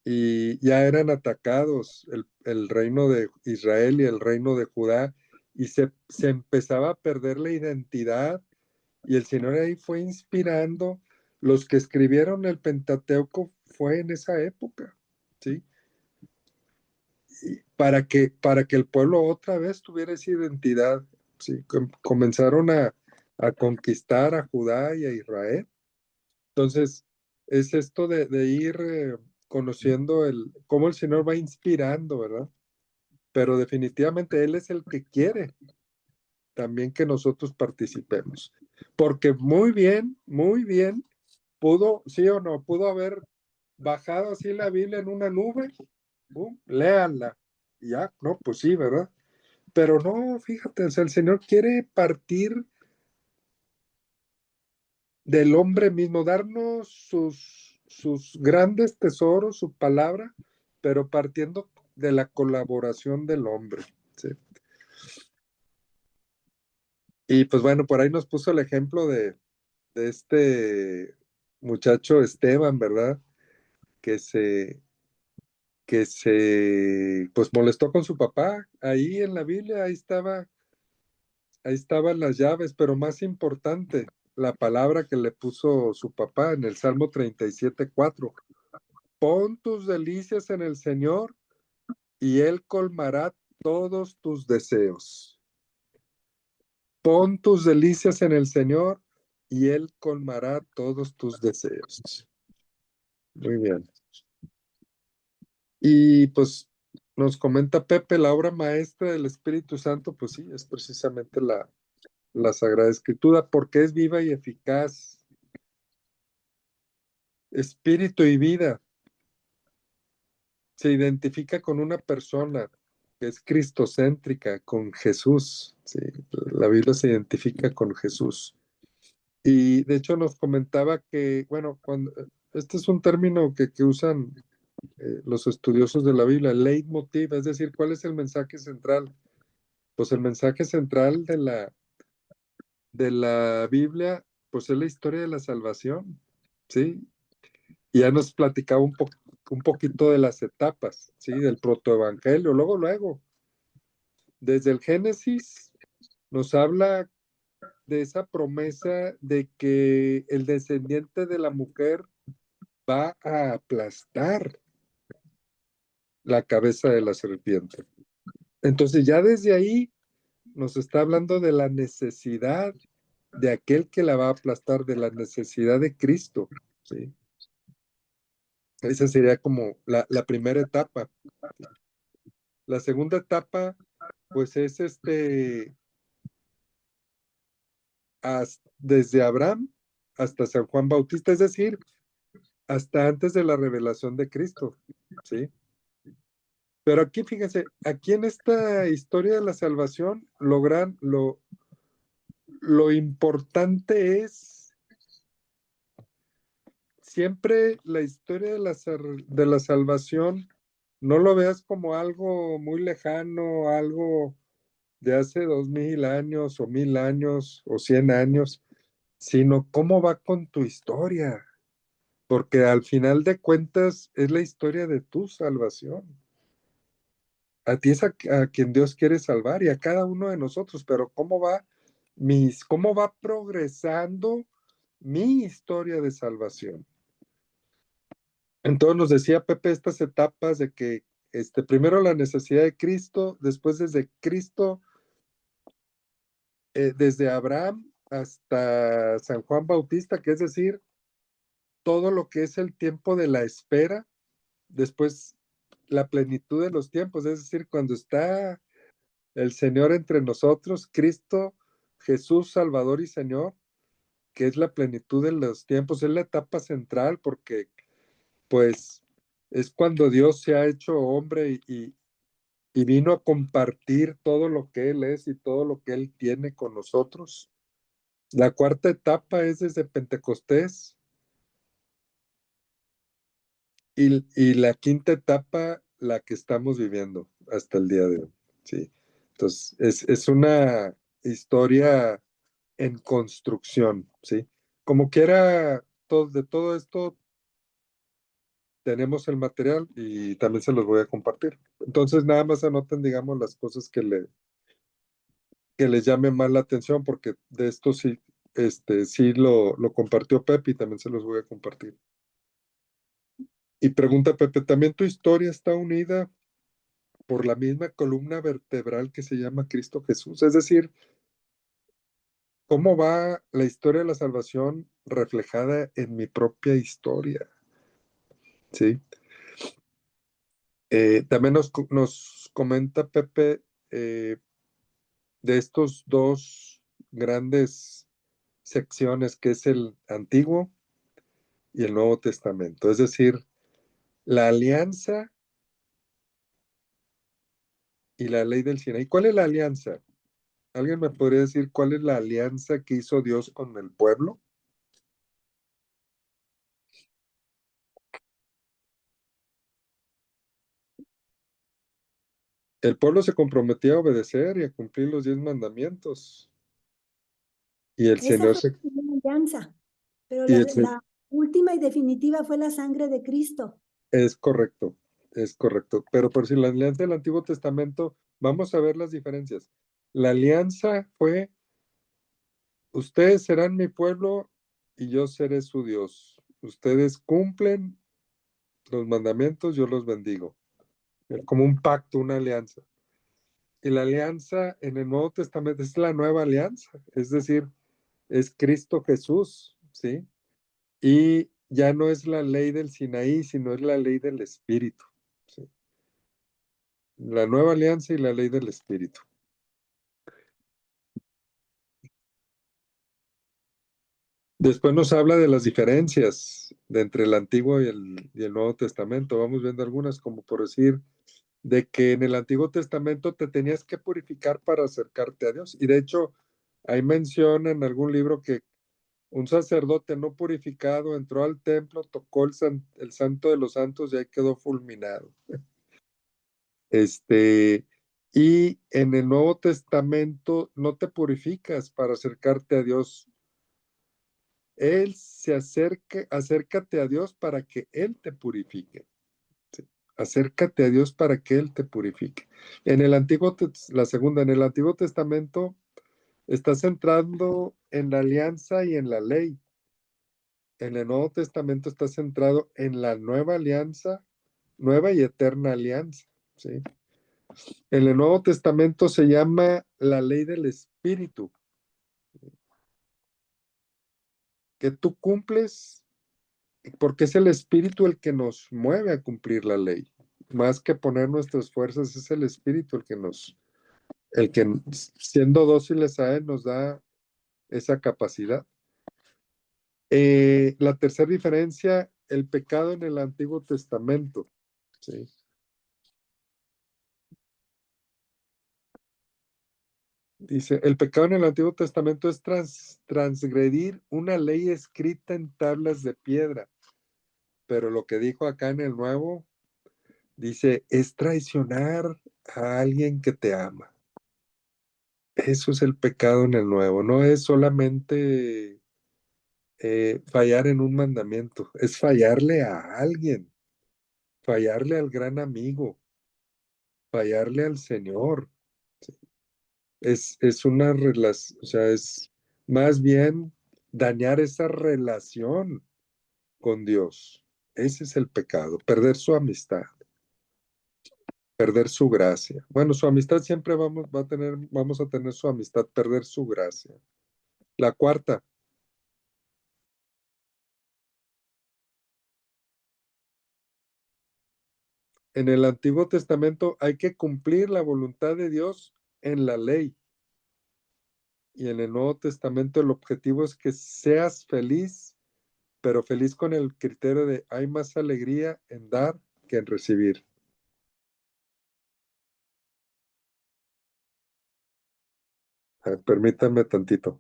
y ya eran atacados el reino de Israel y el reino de Judá y se empezaba a perder la identidad y el Señor ahí fue inspirando. Los que escribieron el Pentateuco fue en esa época, ¿sí? Y para que el pueblo otra vez tuviera esa identidad, ¿sí? Comenzaron a a conquistar a Judá y a Israel. Entonces, es esto de ir conociendo cómo el Señor va inspirando, ¿verdad? Pero definitivamente Él es el que quiere también que nosotros participemos. Porque muy bien, pudo, sí o no, pudo haber bajado así la Biblia en una nube, léanla. Y ya, no, pues sí, ¿verdad? Pero no, fíjate, o sea, el Señor quiere partir del hombre mismo, darnos sus grandes tesoros, su palabra, pero partiendo de la colaboración del hombre. ¿Sí? Y pues bueno, por ahí nos puso el ejemplo de este muchacho Esteban, ¿verdad? Que pues molestó con su papá. Ahí en la Biblia, ahí estaban las llaves, pero más importante, la palabra que le puso su papá en el Salmo 37:4. Pon tus delicias en el Señor y Él colmará todos tus deseos. Pon tus delicias en el Señor y Él colmará todos tus deseos. Muy bien. Y pues nos comenta Pepe, la obra maestra del Espíritu Santo, pues sí, es precisamente la Sagrada Escritura, porque es viva y eficaz, espíritu y vida. Se identifica con una persona que es cristocéntrica, con Jesús. ¿Sí? La Biblia se identifica con Jesús. Y de hecho nos comentaba que, bueno, este es un término que usan los estudiosos de la Biblia, el leitmotiv, es decir, ¿cuál es el mensaje central? Pues el mensaje central de la Biblia, pues es la historia de la salvación, ¿sí? Y ya nos platicaba un poquito de las etapas, ¿sí? Del protoevangelio, luego, desde el Génesis nos habla de esa promesa de que el descendiente de la mujer va a aplastar la cabeza de la serpiente. Entonces ya desde ahí nos está hablando de la necesidad de aquel que la va a aplastar, de la necesidad de Cristo, ¿sí? Esa sería como la primera etapa. La segunda etapa, pues es desde Abraham hasta San Juan Bautista, es decir, hasta antes de la revelación de Cristo, ¿sí? Pero aquí, fíjense, aquí en esta historia de la salvación, lo importante es siempre la historia de la salvación, no lo veas como algo muy lejano, algo de hace 2000 años o 1000 años o 100 años, sino cómo va con tu historia, porque al final de cuentas es la historia de tu salvación. A ti es a quien Dios quiere salvar y a cada uno de nosotros, pero cómo va progresando mi historia de salvación. Entonces nos decía Pepe estas etapas de que primero la necesidad de Cristo, después desde Cristo, desde Abraham hasta San Juan Bautista, que es decir, todo lo que es el tiempo de la espera, después la plenitud de los tiempos, es decir, cuando está el Señor entre nosotros, Cristo, Jesús, Salvador y Señor, que es la plenitud de los tiempos, es la etapa central porque pues es cuando Dios se ha hecho hombre y vino a compartir todo lo que Él es y todo lo que Él tiene con nosotros. La cuarta etapa es desde Pentecostés y la quinta etapa la que estamos viviendo hasta el día de hoy. ¿Sí? Entonces, es una historia en construcción, ¿sí? Como quiera, de todo esto tenemos el material y también se los voy a compartir. Entonces, nada más anoten, digamos, las cosas que les llamen más la atención, porque de esto sí, sí lo compartió Pepe y también se los voy a compartir. Y pregunta Pepe, ¿también tu historia está unida por la misma columna vertebral que se llama Cristo Jesús? Es decir, ¿Cómo va la historia de la salvación reflejada en mi propia historia? ¿Sí? También nos comenta Pepe de estos dos grandes secciones, que es el Antiguo y el Nuevo Testamento. Es decir, la alianza y la ley del Sinaí. ¿Cuál es la alianza? ¿Alguien me podría decir cuál es la alianza que hizo Dios con el pueblo? El pueblo se comprometía a obedecer y a cumplir los 10 mandamientos. Y el Esa Señor fue se... la primera alianza, pero Y el Se- la última y definitiva fue la sangre de Cristo. Es correcto, es correcto. Pero por si la alianza del Antiguo Testamento, vamos a ver las diferencias. La alianza fue, ustedes serán mi pueblo y yo seré su Dios. Ustedes cumplen los mandamientos, yo los bendigo. Como un pacto, una alianza. Y la alianza en el Nuevo Testamento es la nueva alianza, es decir, es Cristo Jesús, ¿sí? Y ya no es la ley del Sinaí, sino es la ley del Espíritu, ¿sí? La nueva alianza y la ley del Espíritu. Después nos habla de las diferencias de entre el Antiguo y el Nuevo Testamento. Vamos viendo algunas, como por decir, de que en el Antiguo Testamento te tenías que purificar para acercarte a Dios. Y de hecho, hay mención en algún libro que un sacerdote no purificado entró al templo, tocó el santo de los santos y ahí quedó fulminado. Este, y en el Nuevo Testamento no te purificas para acercarte a Dios. Él se acerca, acércate a Dios para que Él te purifique. ¿Sí? Acércate a Dios para que Él te purifique. En el la segunda, en el Antiguo Testamento está centrando en la alianza y en la ley. En el Nuevo Testamento está centrado en la nueva alianza, nueva y eterna alianza. ¿Sí? En el Nuevo Testamento se llama la ley del Espíritu, que tú cumples, porque es el Espíritu el que nos mueve a cumplir la ley. Más que poner nuestras fuerzas, es el Espíritu el que siendo dóciles a Él nos da esa capacidad. La tercera diferencia, el pecado en el Antiguo Testamento. ¿Sí? Dice, el pecado en el Antiguo Testamento es transgredir una ley escrita en tablas de piedra, pero lo que dijo acá en el Nuevo, dice, es traicionar a alguien que te ama. Eso es el pecado en el Nuevo, no es solamente fallar en un mandamiento, es fallarle a alguien, fallarle al gran amigo, fallarle al Señor. Es una relación, o sea, es más bien dañar esa relación con Dios. Ese es el pecado, perder su amistad, perder su gracia. Bueno, su amistad siempre vamos a tener su amistad, perder su gracia. La cuarta, en el Antiguo Testamento hay que cumplir la voluntad de Dios en la ley. Y en el Nuevo Testamento el objetivo es que seas feliz, pero feliz con el criterio de hay más alegría en dar que en recibir. Permítanme tantito.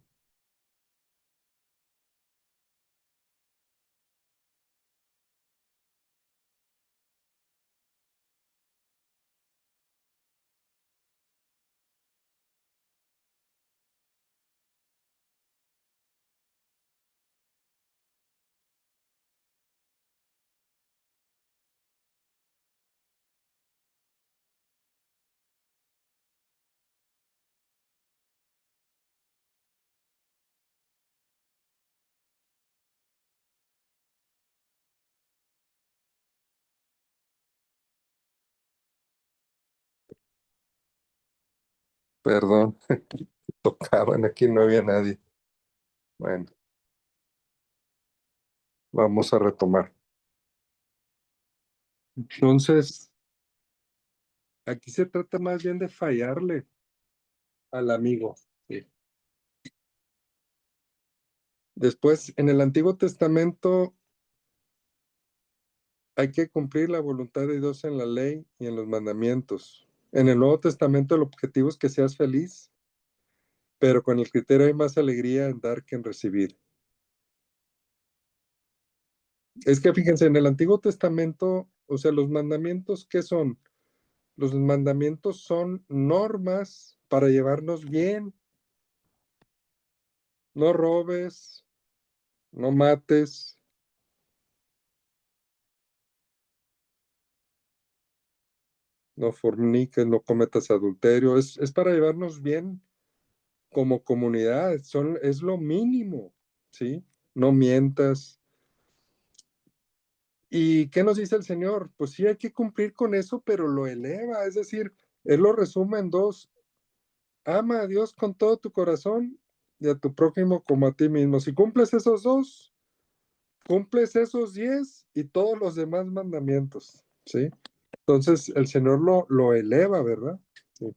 Perdón, tocaban aquí, no había nadie. Bueno, vamos a retomar. Entonces, aquí se trata más bien de fallarle al amigo. Sí. Después, en el Antiguo Testamento hay que cumplir la voluntad de Dios en la ley y en los mandamientos. En el Nuevo Testamento el objetivo es que seas feliz, pero con el criterio hay más alegría en dar que en recibir. Es que fíjense, en el Antiguo Testamento, o sea, los mandamientos, ¿qué son? Los mandamientos son normas para llevarnos bien. No robes, no mates, no forniques, no cometas adulterio. Es para llevarnos bien como comunidad. Es lo mínimo, ¿sí? No mientas. ¿Y qué nos dice el Señor? Pues sí, hay que cumplir con eso, pero lo eleva. Es decir, Él lo resume en dos. Ama a Dios con todo tu corazón y a tu prójimo como a ti mismo. Si cumples esos dos, cumples esos 10 y todos los demás mandamientos, ¿sí? Entonces el Señor lo eleva, ¿verdad? Sí.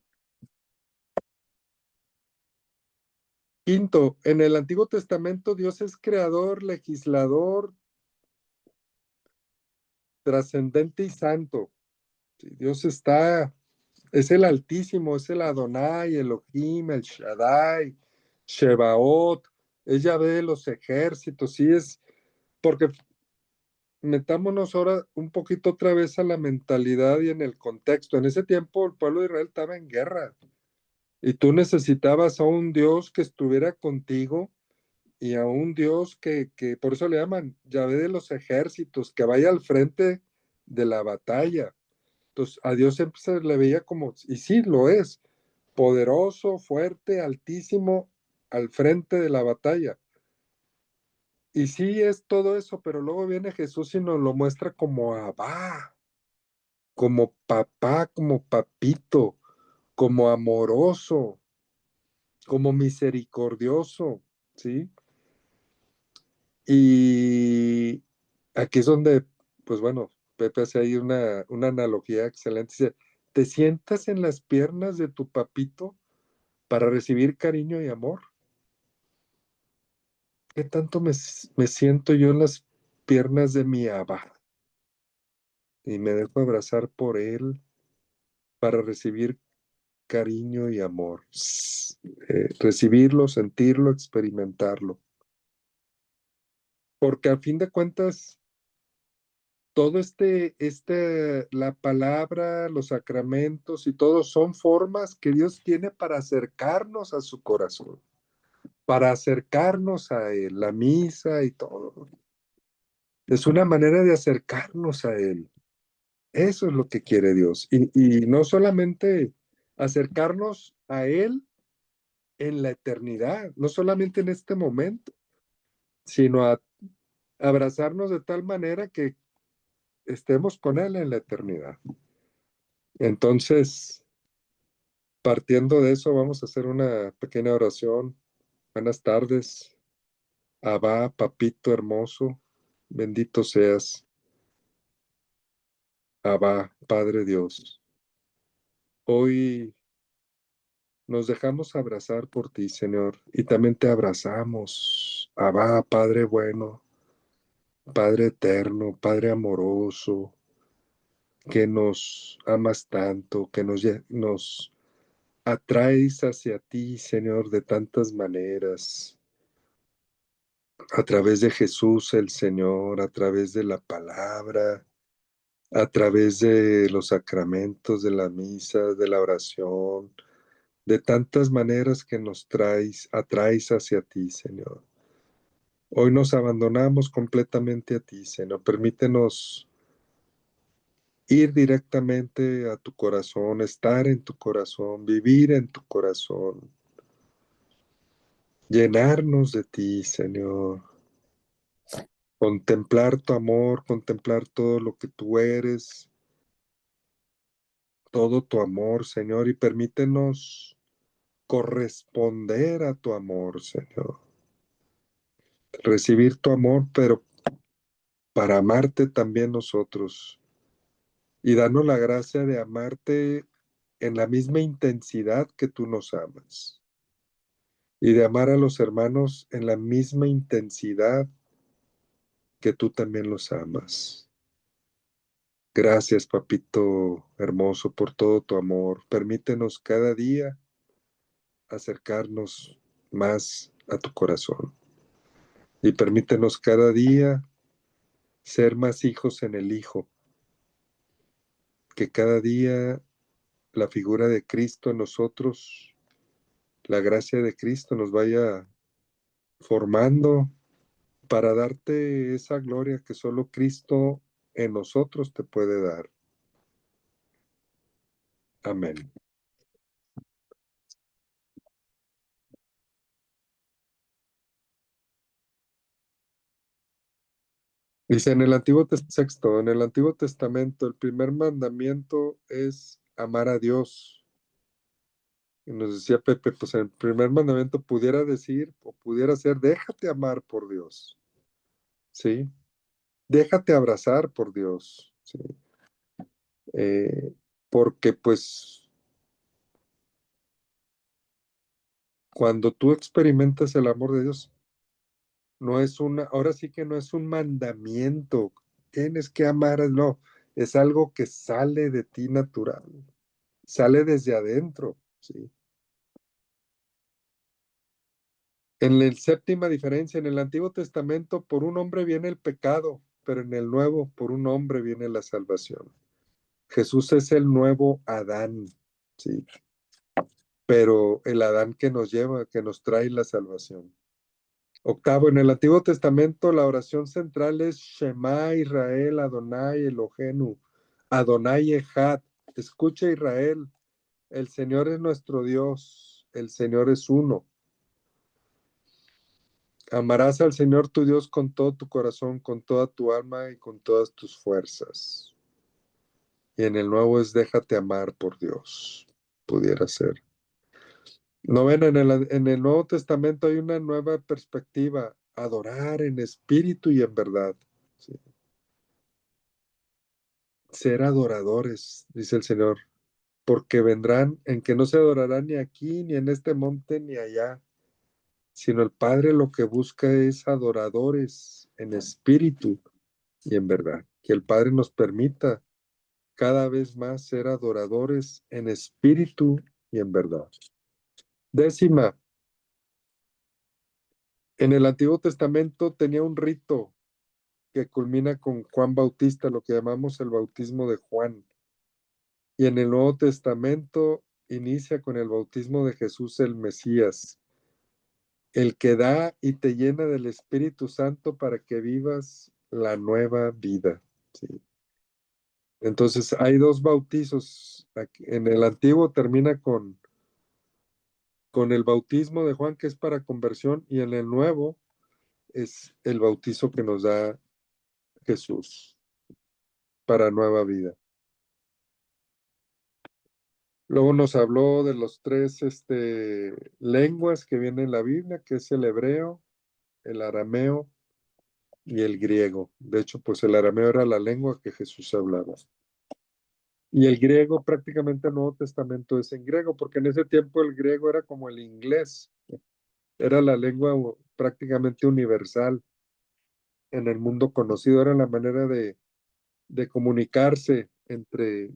Quinto, en el Antiguo Testamento Dios es creador, legislador, trascendente y santo. Sí, Dios es el Altísimo, es el Adonai, Elohim, el Shaddai, Shebaot, es Yahvé de los ejércitos, sí es, porque metámonos ahora un poquito otra vez a la mentalidad y en el contexto. En ese tiempo el pueblo de Israel estaba en guerra y tú necesitabas a un Dios que estuviera contigo y a un Dios que por eso le llaman Yahvé de los ejércitos, que vaya al frente de la batalla. Entonces a Dios siempre se le veía como, y sí lo es, poderoso, fuerte, altísimo, al frente de la batalla. Y sí es todo eso, pero luego viene Jesús y nos lo muestra como Abba, como papá, como papito, como amoroso, como misericordioso, ¿sí? Y aquí es donde, pues bueno, Pepe hace ahí una analogía excelente. Dice, ¿te sientas en las piernas de tu papito para recibir cariño y amor? ¿Qué tanto me siento yo en las piernas de mi Abba? Y me dejo abrazar por él para recibir cariño y amor. Recibirlo, sentirlo, experimentarlo. Porque a fin de cuentas, todo la palabra, los sacramentos y todo son formas que Dios tiene para acercarnos a su corazón, para acercarnos a Él, la misa y todo. Es una manera de acercarnos a Él. Eso es lo que quiere Dios. Y no solamente acercarnos a Él en la eternidad, no solamente en este momento, sino a abrazarnos de tal manera que estemos con Él en la eternidad. Entonces, partiendo de eso, vamos a hacer una pequeña oración. Buenas tardes, Abba, papito hermoso, bendito seas, Abba, Padre Dios. Hoy nos dejamos abrazar por ti, Señor, y también te abrazamos, Abba, Padre bueno, Padre eterno, Padre amoroso, que nos amas tanto, que nos atraes hacia ti, Señor, de tantas maneras, a través de Jesús el Señor, a través de la palabra, a través de los sacramentos, de la misa, de la oración, de tantas maneras que nos atraes hacia ti, Señor. Hoy nos abandonamos completamente a ti, Señor. Permítenos ir directamente a tu corazón, estar en tu corazón, vivir en tu corazón, llenarnos de ti, Señor. Contemplar tu amor, contemplar todo lo que tú eres, todo tu amor, Señor, y permítenos corresponder a tu amor, Señor. recibir tu amor, pero para amarte también nosotros. Y danos la gracia de amarte en la misma intensidad que tú nos amas. Y de amar a los hermanos en la misma intensidad que tú también los amas. Gracias, papito hermoso, por todo tu amor. Permítenos cada día acercarnos más a tu corazón. Y permítenos cada día ser más hijos en el Hijo. Que cada día la figura de Cristo en nosotros, la gracia de Cristo nos vaya formando para darte esa gloria que solo Cristo en nosotros te puede dar. Amén. Dice en el en el Antiguo Testamento, el primer mandamiento es amar a Dios. Y nos decía Pepe, pues el primer mandamiento pudiera decir o pudiera ser, déjate amar por Dios, ¿sí? Déjate abrazar por Dios, ¿sí? Porque pues cuando tú experimentas el amor de Dios, no es ahora sí que no es un mandamiento, tienes que amar, no, es algo que sale de ti natural, sale desde adentro, ¿sí? En la séptima diferencia, en el Antiguo Testamento, por un hombre viene el pecado, pero en el Nuevo, por un hombre viene la salvación. Jesús es el nuevo Adán, ¿sí? Pero el Adán que nos lleva, que nos trae la salvación. Octavo, en el Antiguo Testamento la oración central es Shema Israel, Adonai Elohenu, Adonai Echad. Escucha Israel, el Señor es nuestro Dios, el Señor es uno. Amarás al Señor tu Dios con todo tu corazón, con toda tu alma y con todas tus fuerzas. Y en el nuevo es déjate amar por Dios, pudiera ser. Novena, en el Nuevo Testamento hay una nueva perspectiva, adorar en espíritu y en verdad. ¿Sí? Ser adoradores, dice el Señor, porque vendrán en que no se adorarán ni aquí, ni en este monte, ni allá, sino el Padre lo que busca es adoradores en espíritu y en verdad. Que el Padre nos permita cada vez más ser adoradores en espíritu y en verdad. Décima, en el Antiguo Testamento tenía un rito que culmina con Juan Bautista, lo que llamamos el bautismo de Juan. Y en el Nuevo Testamento inicia con el bautismo de Jesús el Mesías, el que da y te llena del Espíritu Santo para que vivas la nueva vida. ¿Sí? Entonces hay dos bautizos. En el antiguo termina con el bautismo de Juan, que es para conversión, y en el nuevo es el bautizo que nos da Jesús para nueva vida. Luego nos habló de los tres lenguas que vienen en la Biblia, que es el hebreo, el arameo y el griego. De hecho, pues el arameo era la lengua que Jesús hablaba. Y el griego, prácticamente el Nuevo Testamento es en griego, porque en ese tiempo el griego era como el inglés, era la lengua prácticamente universal en el mundo conocido, era la manera de comunicarse eh,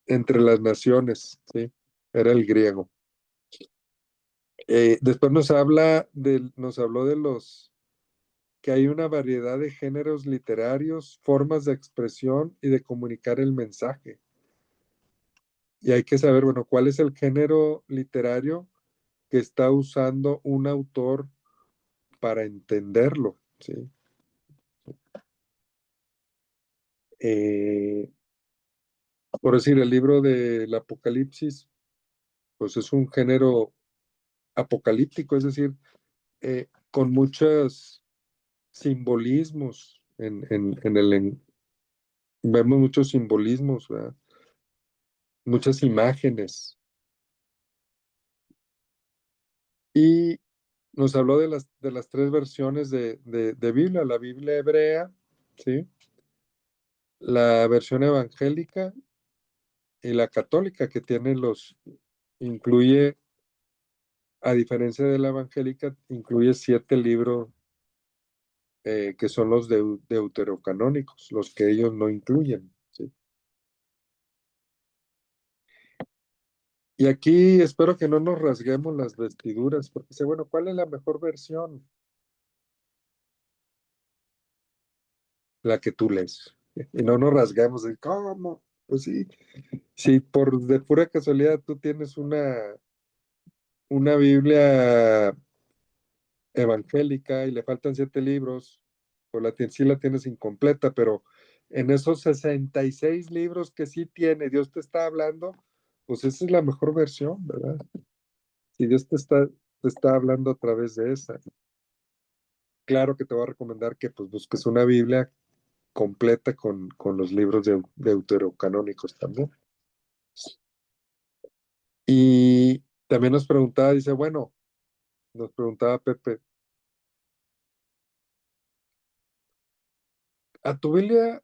entre las naciones, ¿sí? Era el griego. Después nos habló de que hay una variedad de géneros literarios, formas de expresión y de comunicar el mensaje. Y hay que saber, bueno, cuál es el género literario que está usando un autor para entenderlo, ¿sí? Por decir, el libro del Apocalipsis, pues es un género apocalíptico, es decir, con muchos simbolismos vemos muchos simbolismos, ¿verdad? Muchas imágenes. Y nos habló de las tres versiones de Biblia, la Biblia hebrea, ¿sí? La versión evangélica y la católica, que incluye, a diferencia de la evangélica, incluye 7 libros que son los deuterocanónicos, los que ellos no incluyen, ¿sí? Y aquí espero que no nos rasguemos las vestiduras, porque dice, bueno, ¿cuál es la mejor versión? La que tú lees. Y no nos rasguemos de, ¿cómo? Pues sí, si por de pura casualidad tú tienes una Biblia evangélica y le faltan 7 libros, pues sí la tienes incompleta, pero en esos 66 libros que sí tiene, Dios te está hablando, pues esa es la mejor versión, ¿verdad? Si Dios te está hablando a través de esa. Claro que te voy a recomendar que pues busques una Biblia completa con los libros deuterocanónicos también. Y también nos preguntaba, dice, bueno, nos preguntaba Pepe, ¿a tu Biblia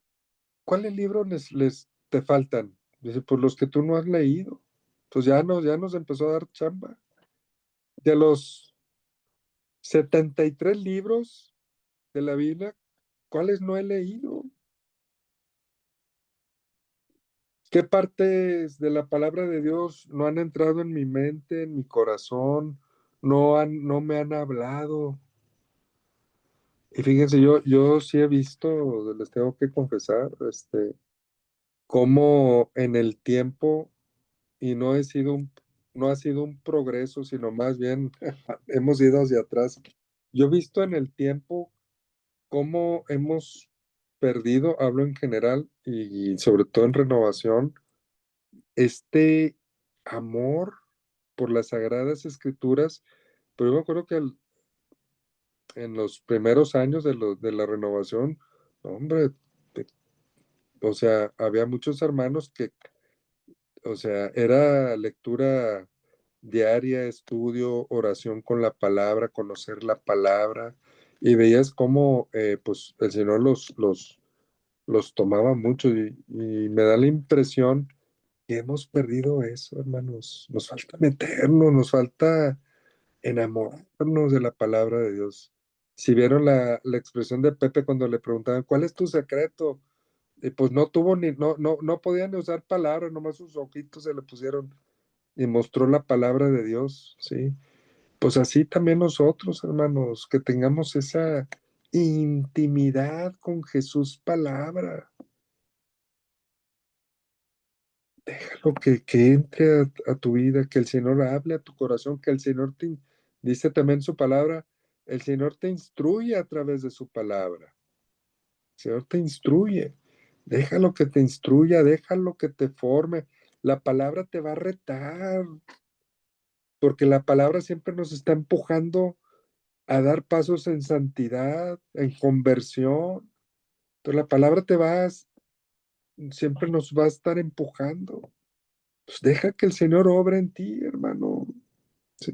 cuáles libros les te faltan? Dice, pues los que tú no has leído. Pues ya nos empezó a dar chamba. De los 73 libros de la Biblia, ¿cuáles no he leído? ¿Qué partes de la palabra de Dios no han entrado en mi mente, en mi corazón? No me han hablado. Y fíjense, yo sí he visto, les tengo que confesar, cómo en el tiempo, y no ha sido un progreso, sino más bien hemos ido hacia atrás. Yo he visto en el tiempo cómo hemos perdido, hablo en general y sobre todo en renovación, este amor por las sagradas escrituras, pero yo me acuerdo que en los primeros años de la renovación, hombre, te- o sea, había muchos hermanos que, o sea, era lectura diaria, estudio, oración con la palabra, conocer la palabra, y veías cómo, pues, el Señor los tomaba mucho, y me da la impresión que hemos perdido eso, hermanos. Nos falta meternos, nos falta enamorarnos de la palabra de Dios. Si vieron la expresión de Pepe cuando le preguntaban, ¿cuál es tu secreto? Pues no tuvo no podían ni usar palabras, nomás sus ojitos se le pusieron y mostró la palabra de Dios, ¿sí? Pues así también nosotros, hermanos, que tengamos esa intimidad con Jesús palabra. Déjalo que entre a tu vida, que el Señor hable a tu corazón, que el Señor dice también su palabra, el Señor te instruye a través de su palabra. El Señor te instruye. Déjalo que te instruya, déjalo que te forme. La palabra te va a retar, porque la palabra siempre nos está empujando a dar pasos en santidad, en conversión. Entonces la palabra siempre nos va a estar empujando. Pues deja que el Señor obre en ti, hermano. Sí.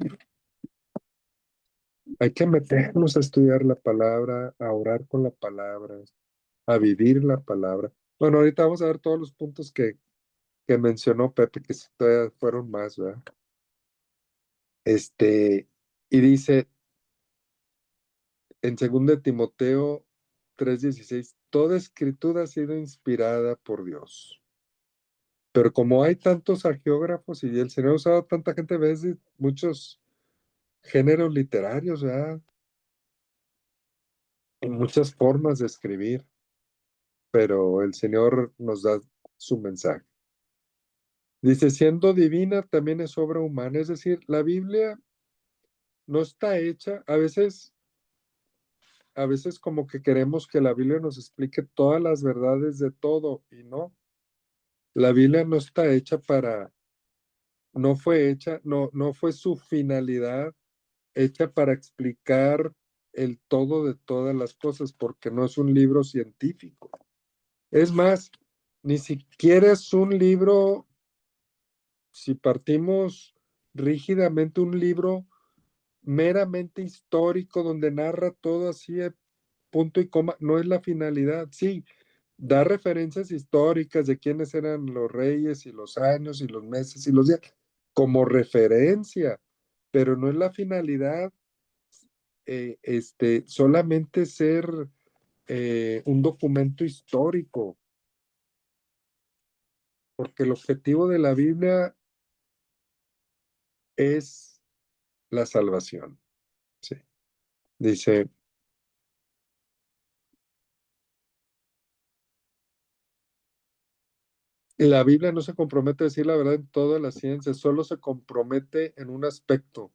Hay que meternos a estudiar la palabra, a orar con la palabra, a vivir la palabra. Bueno, ahorita vamos a ver todos los puntos que mencionó Pepe, que sí todavía fueron más, ¿verdad? Y dice en 2 de Timoteo 3:16, toda escritura ha sido inspirada por Dios. Pero como hay tantos agiógrafos y el Señor ha usado tanta gente, ves muchos géneros literarios, ¿verdad? Y muchas formas de escribir, pero el Señor nos da su mensaje. Dice, siendo divina también es obra humana, es decir, la Biblia no está hecha, a veces como que queremos que la Biblia nos explique todas las verdades de todo y no. La Biblia no está hecha no fue hecha, no fue su finalidad hecha para explicar el todo de todas las cosas, porque no es un libro científico. Es más, ni siquiera es un libro, si partimos rígidamente, un libro meramente histórico, donde narra todo así de punto y coma, no es la finalidad. Sí, da referencias históricas de quiénes eran los reyes y los años y los meses y los días, como referencia, pero no es la finalidad solamente ser un documento histórico, porque el objetivo de la Biblia es la salvación. Sí. Dice, la Biblia no se compromete a decir la verdad en toda la ciencia, solo se compromete en un aspecto,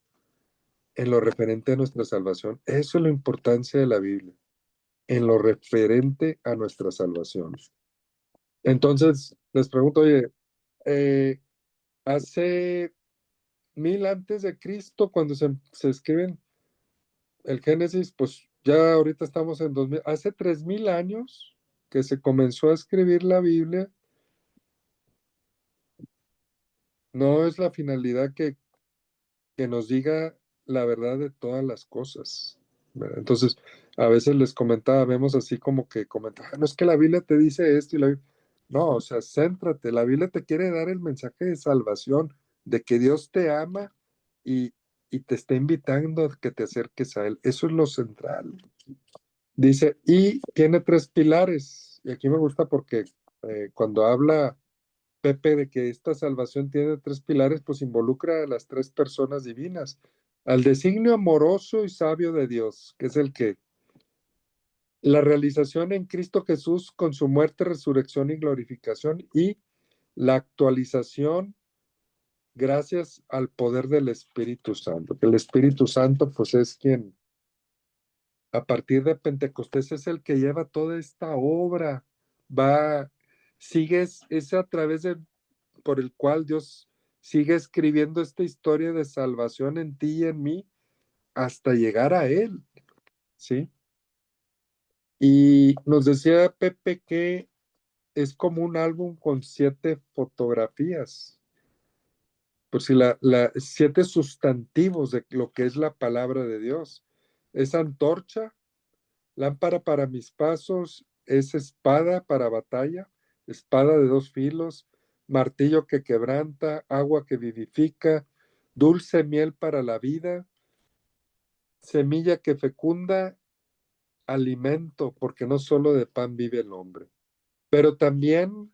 en lo referente a nuestra salvación. Eso es la importancia de la Biblia, en lo referente a nuestra salvación. Entonces, les pregunto, oye, hace 1000 antes de Cristo, cuando se escriben el Génesis, pues ya ahorita estamos en 2000, hace 3000 años que se comenzó a escribir la Biblia, no es la finalidad que nos diga la verdad de todas las cosas, ¿verdad? Entonces, a veces les comentaba, vemos así como que comentaban, no es que la Biblia te dice esto y la Biblia... No, o sea, céntrate, la Biblia te quiere dar el mensaje de salvación, de que Dios te ama y, y te está invitando a que te acerques a Él. Eso es lo central. Dice, y tiene 3 pilares, y aquí me gusta porque cuando habla Pepe de que esta salvación tiene 3 pilares, pues involucra a las 3 personas divinas, al designio amoroso y sabio de Dios, que es el que la realización en Cristo Jesús con su muerte, resurrección y glorificación, y la actualización gracias al poder del Espíritu Santo, que el Espíritu Santo pues es quien a partir de Pentecostés es el que lleva toda esta obra, sigues, es a través de por el cual Dios sigue escribiendo esta historia de salvación en ti y en mí hasta llegar a Él, ¿sí? Y nos decía Pepe que es como un álbum con 7 fotografías, por si 7 sustantivos de lo que es la palabra de Dios. Es antorcha, lámpara para mis pasos, es espada para batalla, espada de 2 filos, martillo que quebranta, agua que vivifica, dulce miel para la vida, semilla que fecunda, alimento, porque no solo de pan vive el hombre. Pero también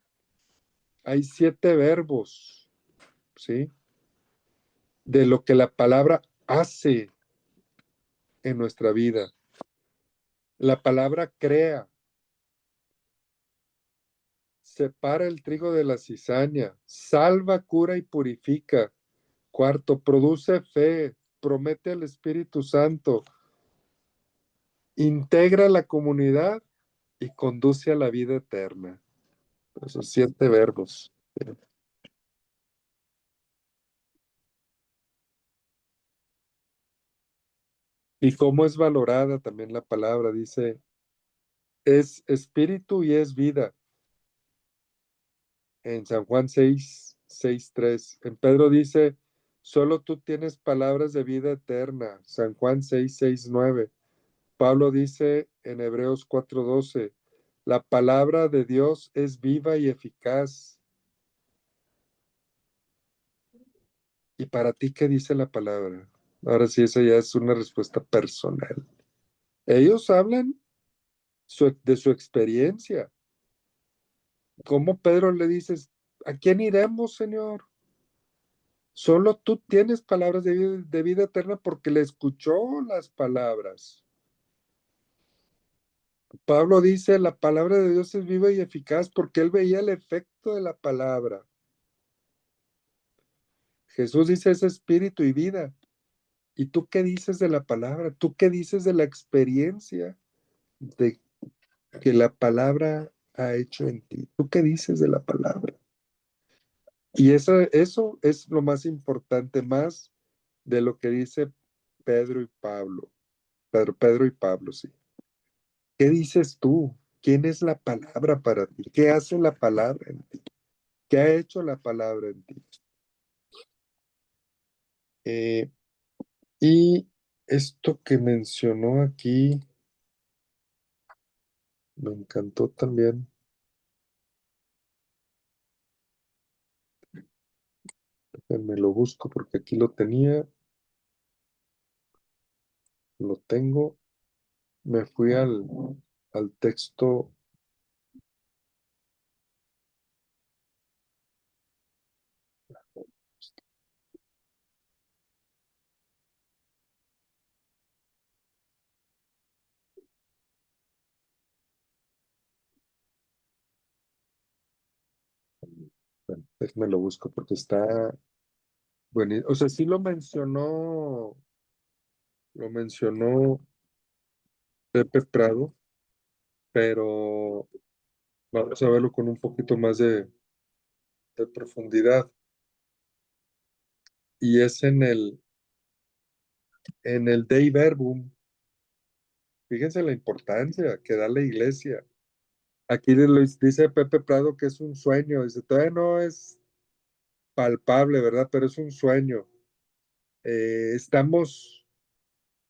hay 7 verbos, ¿sí? De lo que la palabra hace en nuestra vida. La palabra crea, separa el trigo de la cizaña, salva, cura y purifica. 4, produce fe, promete al Espíritu Santo, integra la comunidad y conduce a la vida eterna. Esos 7 verbos. Y cómo es valorada también la palabra, dice, es espíritu y es vida. En San Juan 6:3. En Pedro dice, solo tú tienes palabras de vida eterna. San Juan 6:9. Pablo dice en Hebreos 4:12, la palabra de Dios es viva y eficaz. ¿Y para ti qué dice la palabra? Ahora sí, esa ya es una respuesta personal. Ellos hablan de su experiencia. ¿Cómo Pedro le dices, ¿a quién iremos, Señor? Solo tú tienes palabras de vida eterna porque le escuchó las palabras. Pablo dice, la palabra de Dios es viva y eficaz porque él veía el efecto de la palabra. Jesús dice, es espíritu y vida. ¿Y tú qué dices de la palabra? ¿Tú qué dices de la experiencia de que la palabra ha hecho en ti? ¿Tú qué dices de la palabra? Y eso es lo más importante, más de lo que dice Pedro y Pablo. Pedro y Pablo, sí. ¿Qué dices tú? ¿Quién es la palabra para ti? ¿Qué hace la palabra en ti? ¿Qué ha hecho la palabra en ti? Y Esto que mencionó aquí me encantó también. Me lo busco porque aquí lo tenía, lo tengo. Me fui al texto. Bueno, déjame lo busco porque está bueno. O sea, sí lo mencionó Pepe Prado, pero vamos a verlo con un poquito más de profundidad. Y es en el Dei Verbum. Fíjense la importancia que da la iglesia. Aquí dice Pepe Prado que es un sueño. Dice, todavía no es palpable, ¿verdad? Pero es un sueño. Estamos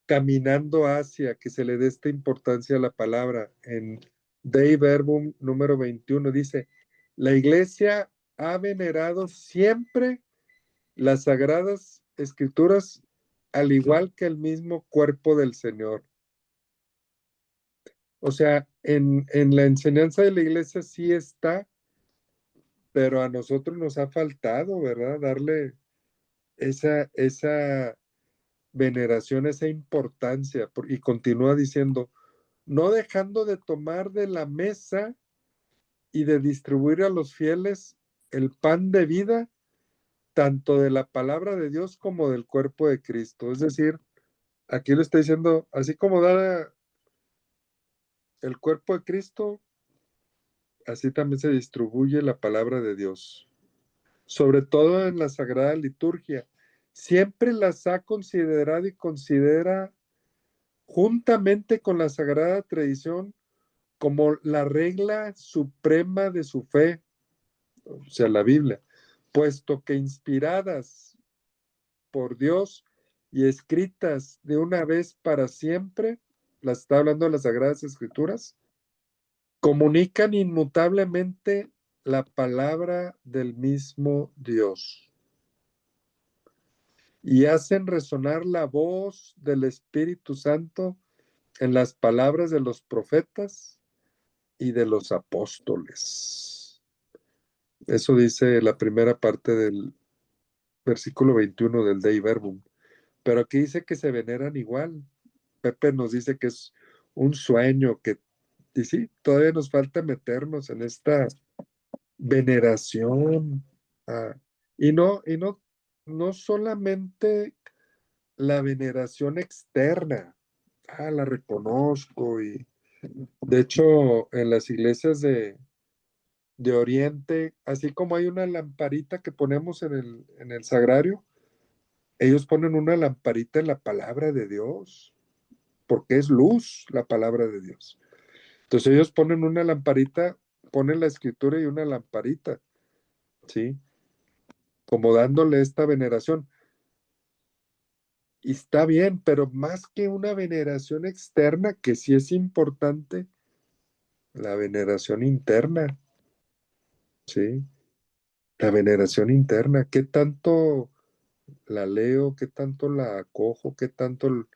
caminando hacia que se le dé esta importancia a la palabra. En Dei Verbum número 21 dice, la iglesia ha venerado siempre las sagradas escrituras al igual que el mismo cuerpo del Señor. O sea, en la enseñanza de la iglesia sí está, pero a nosotros nos ha faltado, ¿verdad? Darle esa veneración, esa importancia. Y continúa diciendo, no dejando de tomar de la mesa y de distribuir a los fieles el pan de vida, tanto de la palabra de Dios como del cuerpo de Cristo. Es decir, aquí lo está diciendo, así como da el cuerpo de Cristo, así también se distribuye la palabra de Dios, sobre todo en la Sagrada Liturgia. Siempre las ha considerado y considera juntamente con la Sagrada Tradición como la regla suprema de su fe, o sea, la Biblia, puesto que inspiradas por Dios y escritas de una vez para siempre, las está hablando de las Sagradas Escrituras, comunican inmutablemente la palabra del mismo Dios y hacen resonar la voz del Espíritu Santo en las palabras de los profetas y de los apóstoles. Eso dice la primera parte del versículo 21 del Dei Verbum. Pero aquí dice que se veneran igual. Pepe nos dice que es un sueño, y sí, todavía nos falta meternos en esta veneración. ah, y no solamente la veneración externa. La reconozco y de hecho en las iglesias de Oriente, así como hay una lamparita que ponemos en el sagrario, ellos ponen una lamparita en la palabra de Dios, porque es luz la palabra de Dios. Entonces ellos ponen una lamparita, ponen la escritura y una lamparita, ¿sí? Como dándole esta veneración. Y está bien, pero más que una veneración externa, que sí es importante, la veneración interna, ¿sí? La veneración interna, ¿qué tanto la leo, qué tanto la acojo, qué tanto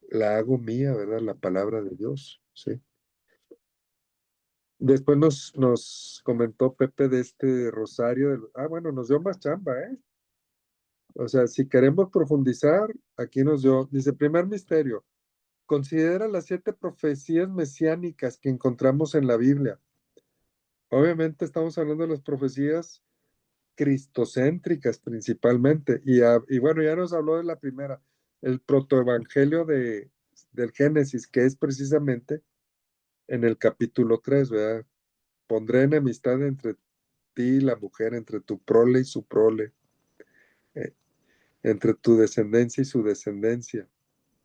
la hago mía, ¿verdad? La palabra de Dios, ¿sí? Después nos comentó Pepe de este rosario. Bueno, nos dio más chamba, ¿eh? O sea, si queremos profundizar, aquí nos dio, dice, primer misterio, considera las 7 profecías mesiánicas que encontramos en la Biblia. Obviamente estamos hablando de las profecías cristocéntricas principalmente. Y bueno, ya nos habló de la primera, el protoevangelio del Génesis, que es precisamente en el capítulo 3, ¿verdad? Pondré enemistad entre ti y la mujer, entre tu prole y su prole, eh, entre tu descendencia y su descendencia,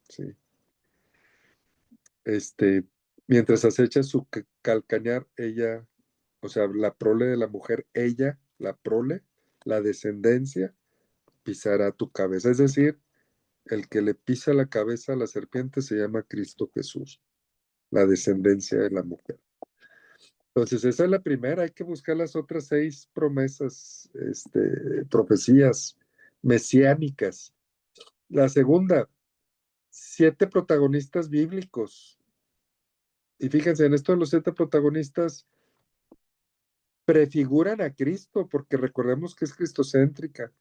¿sí? Este, mientras acecha su calcañar, ella, o sea, la prole de la mujer, ella, la prole, la descendencia, pisará tu cabeza. Es decir, el que le pisa la cabeza a la serpiente se llama Cristo Jesús, la descendencia de la mujer. Entonces, esa es la primera, hay que buscar las otras 6 promesas, profecías mesiánicas. La segunda, 7 protagonistas bíblicos. Y fíjense, en esto de los 7 protagonistas prefiguran a Cristo, porque recordemos que es cristocéntrica.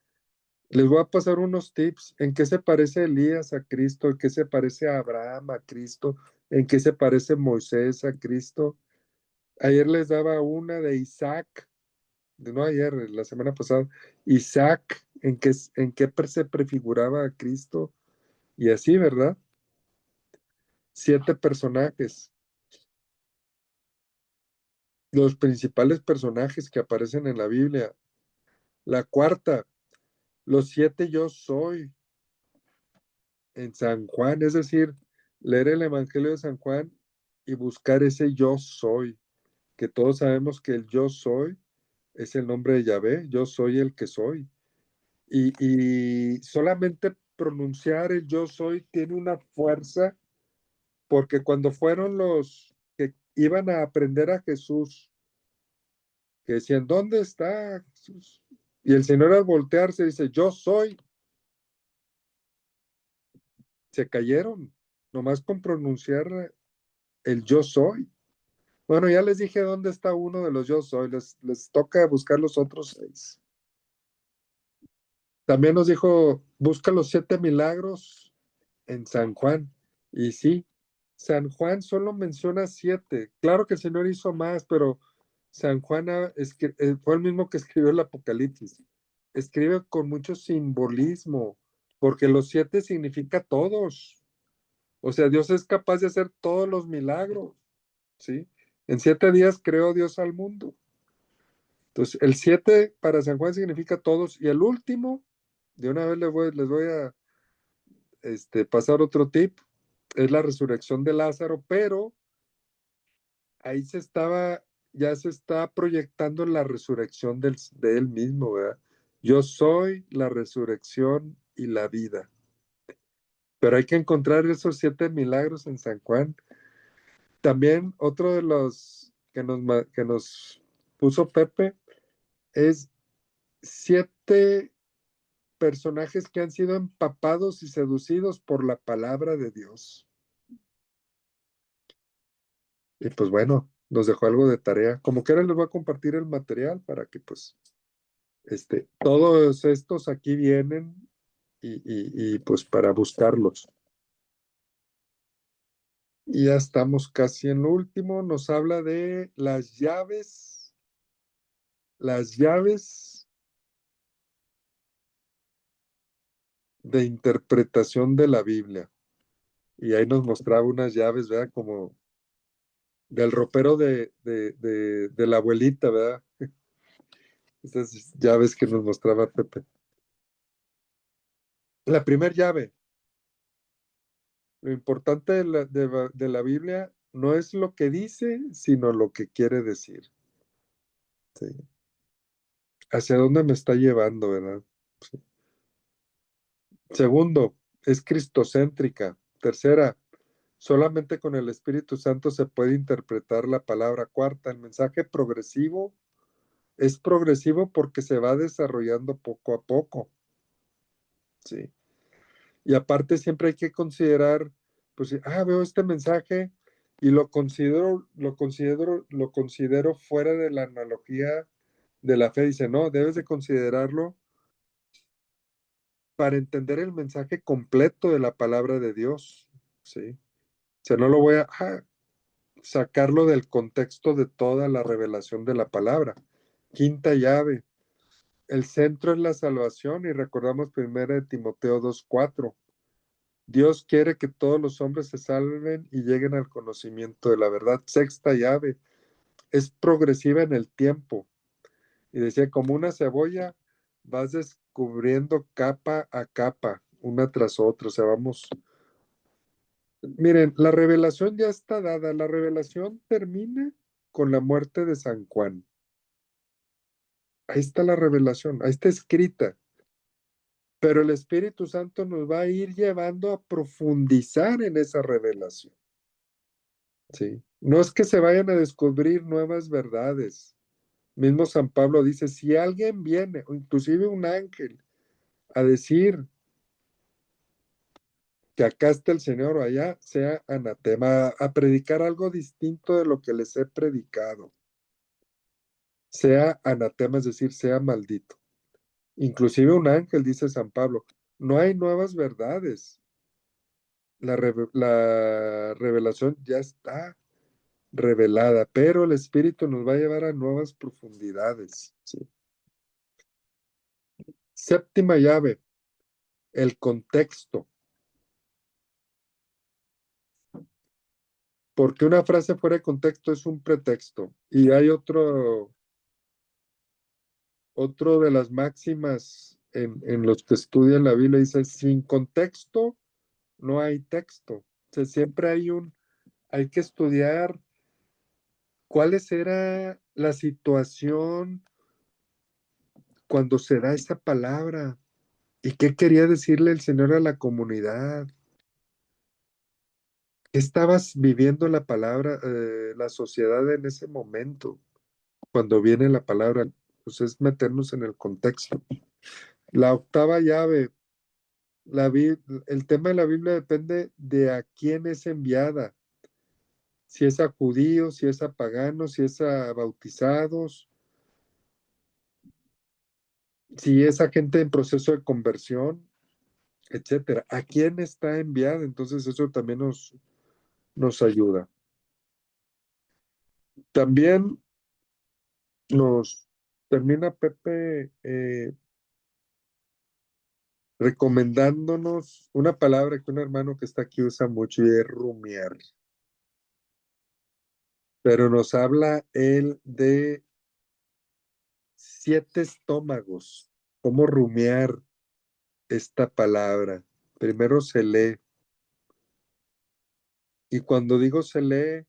Les voy a pasar unos tips. ¿En qué se parece Elías a Cristo? ¿En qué se parece Abraham a Cristo? ¿En qué se parece Moisés a Cristo? Ayer les daba una de Isaac, no ayer, la semana pasada. Isaac, ¿en qué se prefiguraba a Cristo? Y así, ¿verdad? 7 personajes. Los principales personajes que aparecen en la Biblia. La cuarta, los 7 yo soy en San Juan, es decir, leer el Evangelio de San Juan y buscar ese yo soy, que todos sabemos que el yo soy es el nombre de Yahvé, yo soy el que soy. Y solamente pronunciar el yo soy tiene una fuerza, porque cuando fueron los que iban a aprender a Jesús, que decían, ¿dónde está Jesús? Y el Señor al voltearse dice, yo soy. Se cayeron, nomás con pronunciar el yo soy. Bueno, ya les dije dónde está uno de los yo soy, les toca buscar los otros 6. También nos dijo, busca los 7 milagros en San Juan. Y sí, San Juan solo menciona 7. Claro que el Señor hizo más, pero San Juan fue el mismo que escribió el Apocalipsis. Escribe con mucho simbolismo, porque los 7 significa todos. O sea, Dios es capaz de hacer todos los milagros, ¿sí? En 7 días creó Dios al mundo. Entonces, el 7 para San Juan significa todos. Y el último, de una vez les voy a pasar otro tip, es la resurrección de Lázaro, pero ahí ya se está proyectando la resurrección de él mismo, ¿verdad? Yo soy la resurrección y la vida. Pero hay que encontrar esos 7 milagros en San Juan. También otro de los que nos puso Pepe es 7 personajes que han sido empapados y seducidos por la palabra de Dios. Y pues bueno, nos dejó algo de tarea. Como quiera les voy a compartir el material para que pues todos estos aquí vienen y pues para buscarlos. Y ya estamos casi en lo último. Nos habla de las llaves de interpretación de la Biblia. Y ahí nos mostraba unas llaves, ¿verdad? Como del ropero de la abuelita, ¿verdad? Esas llaves que nos mostraba Pepe. La primera llave, lo importante de la Biblia no es lo que dice, sino lo que quiere decir. ¿Sí? ¿Hacia dónde me está llevando, verdad? Sí. Segundo, es cristocéntrica. Tercera, solamente con el Espíritu Santo se puede interpretar la palabra. Cuarta, el mensaje progresivo es progresivo porque se va desarrollando poco a poco. Sí. Y aparte siempre hay que considerar, pues, veo este mensaje y lo considero fuera de la analogía de la fe. Dice, no, debes de considerarlo para entender el mensaje completo de la palabra de Dios. Sí. O sea, no lo voy a sacarlo del contexto de toda la revelación de la palabra. Quinta llave. El centro es la salvación y recordamos 1 Timoteo 2:4. Dios quiere que todos los hombres se salven y lleguen al conocimiento de la verdad. Sexta llave. Es progresiva en el tiempo. Y decía, como una cebolla, vas descubriendo capa a capa, una tras otra. O sea, vamos. Miren, la revelación ya está dada. La revelación termina con la muerte de San Juan. Ahí está la revelación, ahí está escrita. Pero el Espíritu Santo nos va a ir llevando a profundizar en esa revelación. ¿Sí? No es que se vayan a descubrir nuevas verdades. Mismo San Pablo dice, si alguien viene, o inclusive un ángel, a decir que acá está el Señor o allá, sea anatema, a predicar algo distinto de lo que les he predicado. Sea anatema, es decir, sea maldito. Inclusive un ángel, dice San Pablo, no hay nuevas verdades. La revelación ya está revelada, pero el Espíritu nos va a llevar a nuevas profundidades. ¿Sí? Séptima llave, el contexto. Porque una frase fuera de contexto es un pretexto. Y hay otro de las máximas en los que estudian la Biblia, dice, sin contexto no hay texto. O sea, siempre hay que estudiar cuál era la situación cuando se da esa palabra y qué quería decirle el Señor a la comunidad. ¿Qué estabas viviendo la palabra, la sociedad en ese momento, cuando viene la palabra? Pues es meternos en el contexto. La octava llave, el tema de la Biblia depende de a quién es enviada. Si es a judíos, si es a paganos, si es a bautizados, si es a gente en proceso de conversión, etcétera. ¿A quién está enviada? Entonces eso también nos ayuda. También nos termina Pepe recomendándonos una palabra que un hermano que está aquí usa mucho y es rumiar. Pero nos habla él de 7 estómagos, cómo rumiar esta palabra. Primero se lee. Y cuando digo se lee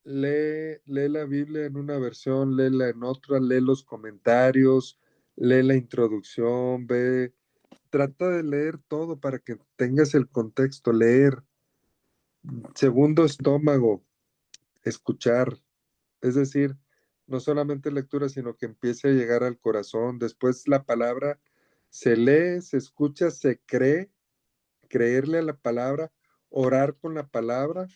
la Biblia en una versión, léela en otra, lee los comentarios, lee la introducción, trata de leer todo para que tengas el contexto, leer. Segundo estómago, escuchar. Es decir, no solamente lectura, sino que empiece a llegar al corazón. Después la palabra se lee, se escucha, se cree, creerle a la palabra, orar con la palabra,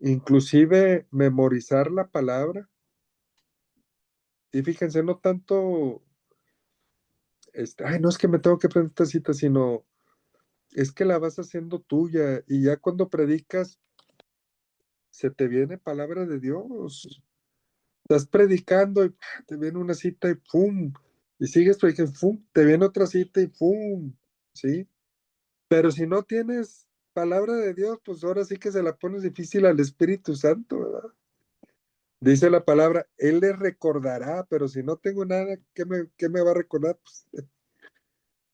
inclusive memorizar la palabra. Y fíjense, no tanto, ay, no es que me tengo que aprender esta cita, sino es que la vas haciendo tuya y ya cuando predicas, se te viene palabra de Dios. Estás predicando y te viene una cita y ¡pum! Y sigues predicando, ¡pum! Te viene otra cita y ¡pum! ¿Sí? Pero si no tienes palabra de Dios, pues ahora sí que se la pones difícil al Espíritu Santo, ¿verdad? Dice la palabra, Él le recordará, pero si no tengo nada, ¿qué me va a recordar? Pues,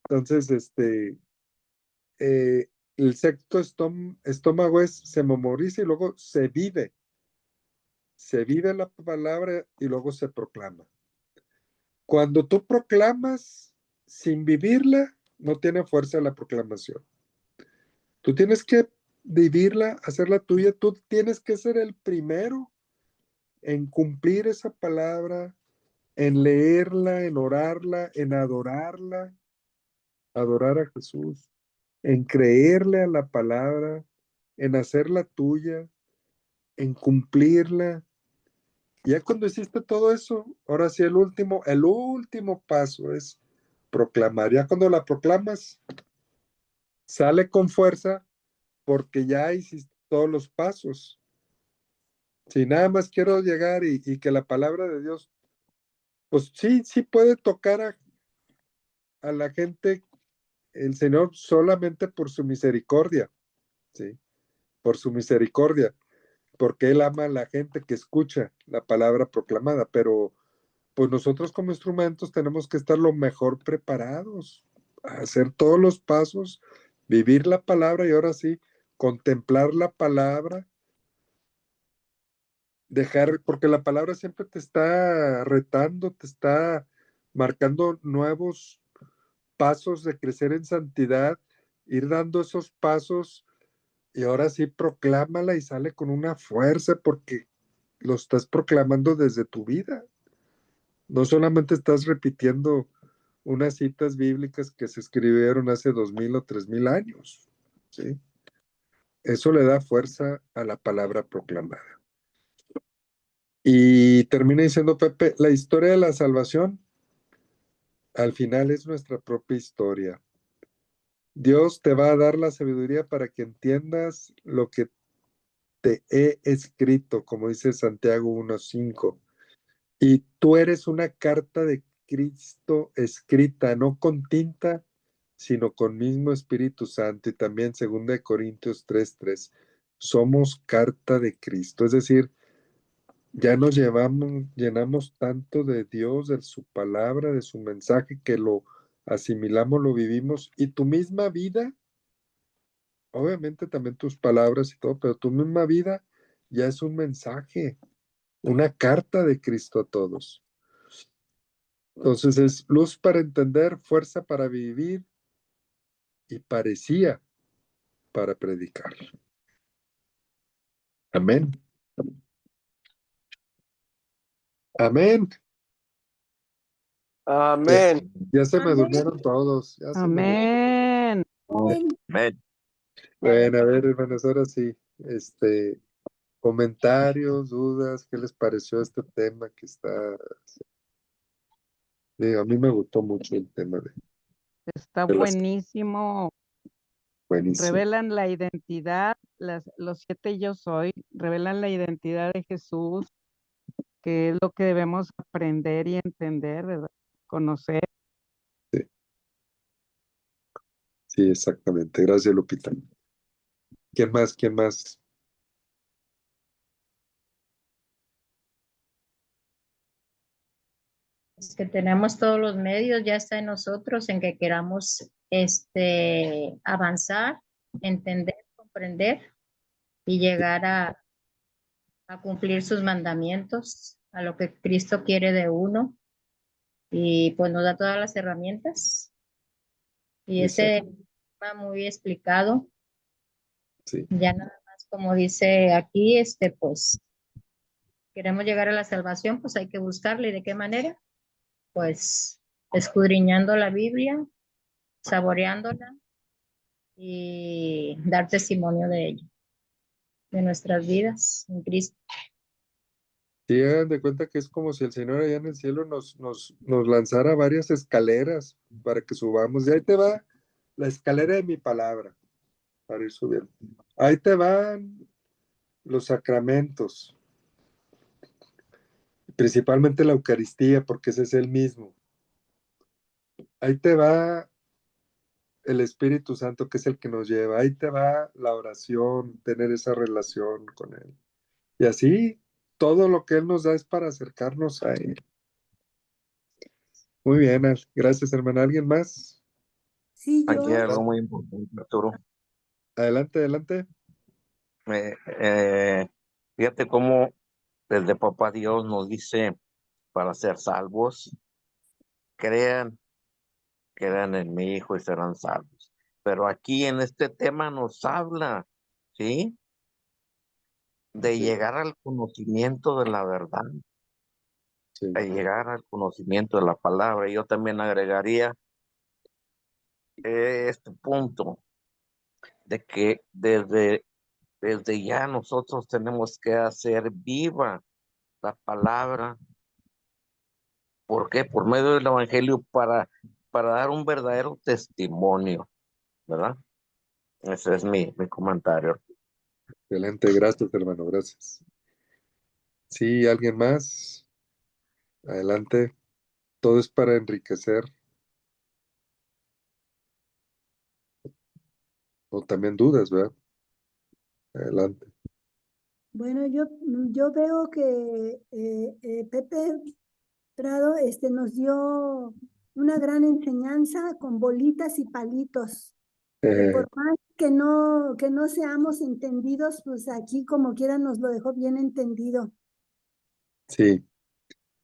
entonces, el sexto estómago se memoriza y luego se vive. Se vive la palabra y luego se proclama. Cuando tú proclamas sin vivirla, no tiene fuerza la proclamación. Tú tienes que vivirla, hacerla tuya. Tú tienes que ser el primero en cumplir esa palabra, en leerla, en orarla, en adorarla, adorar a Jesús, en creerle a la palabra, en hacerla tuya, en cumplirla. Ya cuando hiciste todo eso, ahora sí el último paso es proclamar. Ya cuando la proclamas, sale con fuerza porque ya hiciste todos los pasos. Si nada más quiero llegar y que la palabra de Dios, pues sí puede tocar a la gente, el Señor solamente por su misericordia, ¿sí? Por su misericordia, porque Él ama a la gente que escucha la palabra proclamada, pero pues nosotros como instrumentos tenemos que estar lo mejor preparados, a hacer todos los pasos, vivir la palabra y ahora sí, contemplar la palabra, dejar, porque la palabra siempre te está retando, te está marcando nuevos pasos de crecer en santidad, ir dando esos pasos y ahora sí proclámala y sale con una fuerza porque lo estás proclamando desde tu vida. No solamente estás repitiendo unas citas bíblicas que se escribieron hace 2000 o 3000 años, ¿sí? Eso le da fuerza a la palabra proclamada. Y termina diciendo Pepe, la historia de la salvación al final es nuestra propia historia. Dios te va a dar la sabiduría para que entiendas lo que te he escrito, como dice Santiago 1:5. Y tú eres una carta de Cristo escrita, no con tinta, sino con mismo Espíritu Santo. Y también 2 Corintios 3:3. Somos carta de Cristo. Es decir, ya nos llenamos tanto de Dios, de su palabra, de su mensaje, que lo asimilamos, lo vivimos. Y tu misma vida, obviamente también tus palabras y todo, pero tu misma vida ya es un mensaje, una carta de Cristo a todos. Entonces es luz para entender, fuerza para vivir y parecía para predicar. Amén. Amén. Amén. Ya se me Amén. durmieron todos. Ya se me durmieron. Amén. Amén. Bueno, a ver, hermanos, ahora sí, comentarios, dudas, ¿qué les pareció este tema que está? Digo, a mí me gustó mucho el tema Está de las buenísimo. buenísimo. Revelan la identidad, los 7 yo soy, revelan la identidad de Jesús, que es lo que debemos aprender y entender, ¿verdad? Conocer. Sí, exactamente. Gracias, Lupita. ¿Quién más? ¿Quién más? Es que tenemos todos los medios, ya está en nosotros, en que queramos avanzar, entender, comprender y llegar a cumplir sus mandamientos, a lo que Cristo quiere de uno, y pues nos da todas las herramientas. Y ese tema muy explicado, Sí. ya nada más como dice aquí, pues queremos llegar a la salvación, pues hay que buscarla. ¿Y de qué manera? Pues escudriñando la Biblia, saboreándola y dar testimonio de ella, de nuestras vidas en Cristo. Sí, hagan de cuenta que es como si el Señor allá en el cielo nos lanzara varias escaleras para que subamos. Y ahí te va la escalera de mi palabra para ir subiendo. Ahí te van los sacramentos, principalmente la Eucaristía, porque ese es el mismo. Ahí te va el Espíritu Santo, que es el que nos lleva. Ahí te va la oración, tener esa relación con Él. Y así, todo lo que Él nos da es para acercarnos a Él. Muy bien, gracias, hermana. ¿Alguien más? Sí, Aquí hay yo, algo muy importante, Arturo. Adelante, adelante. Fíjate cómo desde Papá Dios nos dice para ser salvos, crean en mi Hijo y serán salvos. Pero aquí en este tema nos habla, ¿sí? De Sí. llegar al conocimiento de la verdad, Sí. de llegar al conocimiento de la palabra. Yo también agregaría este punto de que desde ya nosotros tenemos que hacer viva la palabra. ¿Por qué? Por medio del Evangelio para dar un verdadero testimonio, ¿verdad? Ese es mi comentario. Excelente, gracias, hermano, gracias. Sí, ¿alguien más? Adelante. Todo es para enriquecer. O también dudas, ¿verdad? Adelante. bueno, yo veo que Pepe Prado nos dio una gran enseñanza con bolitas y palitos. Que por más que no seamos entendidos, pues aquí como quiera nos lo dejó bien entendido. Sí,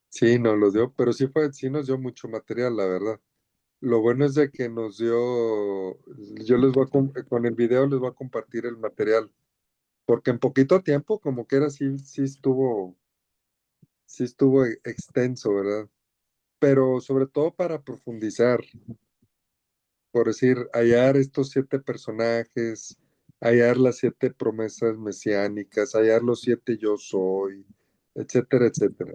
sí, nos lo dio, pero sí nos dio mucho material, la verdad. Lo bueno es de que nos dio, yo les voy con el video les voy a compartir el material, porque en poquito tiempo, como que era, sí estuvo extenso, ¿verdad? Pero sobre todo para profundizar, por decir, hallar estos 7 personajes, hallar las 7 promesas mesiánicas, hallar los 7 yo soy, etcétera, etcétera.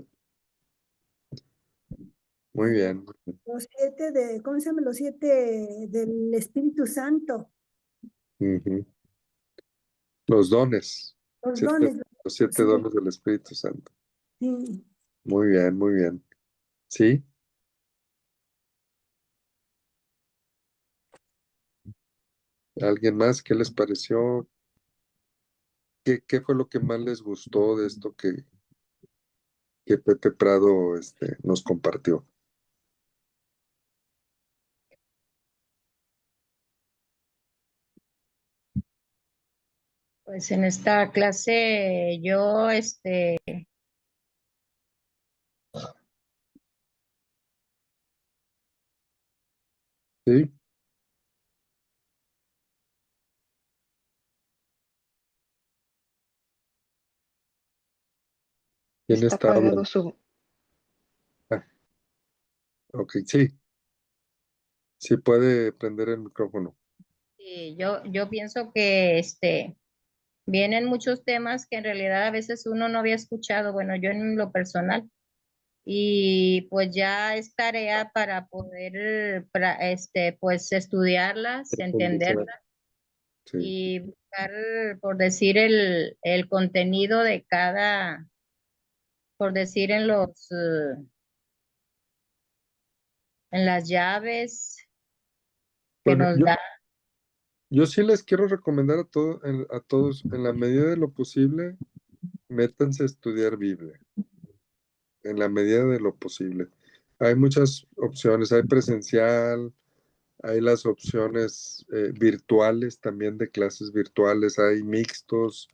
Muy bien. Los 7 ¿cómo se llama? Los 7 del Espíritu Santo, Ujú. Los dones, los siete- dones. los 7 dones del Espíritu Santo. Sí. Muy bien, muy bien. ¿Sí? ¿Alguien más? ¿Qué les pareció? ¿Qué fue lo que más les gustó de esto que Pepe Prado nos compartió? Pues en esta clase yo, ¿Sí? ¿Quién Está está apagado hablando? su... Ah, ok, sí, sí puede prender el micrófono. sí, yo pienso que vienen muchos temas que en realidad a veces uno no había escuchado, bueno, yo en lo personal, y pues ya es tarea para poder, pues estudiarlas, Profundizar, entenderlas sí. y buscar, por decir, el contenido de cada, por decir, en las llaves que Bueno, nos da. yo sí les quiero recomendar a todos, en la medida de lo posible, métanse a estudiar Biblia, en la medida de lo posible. Hay muchas opciones, hay presencial, hay las opciones virtuales también de clases virtuales, hay mixtos.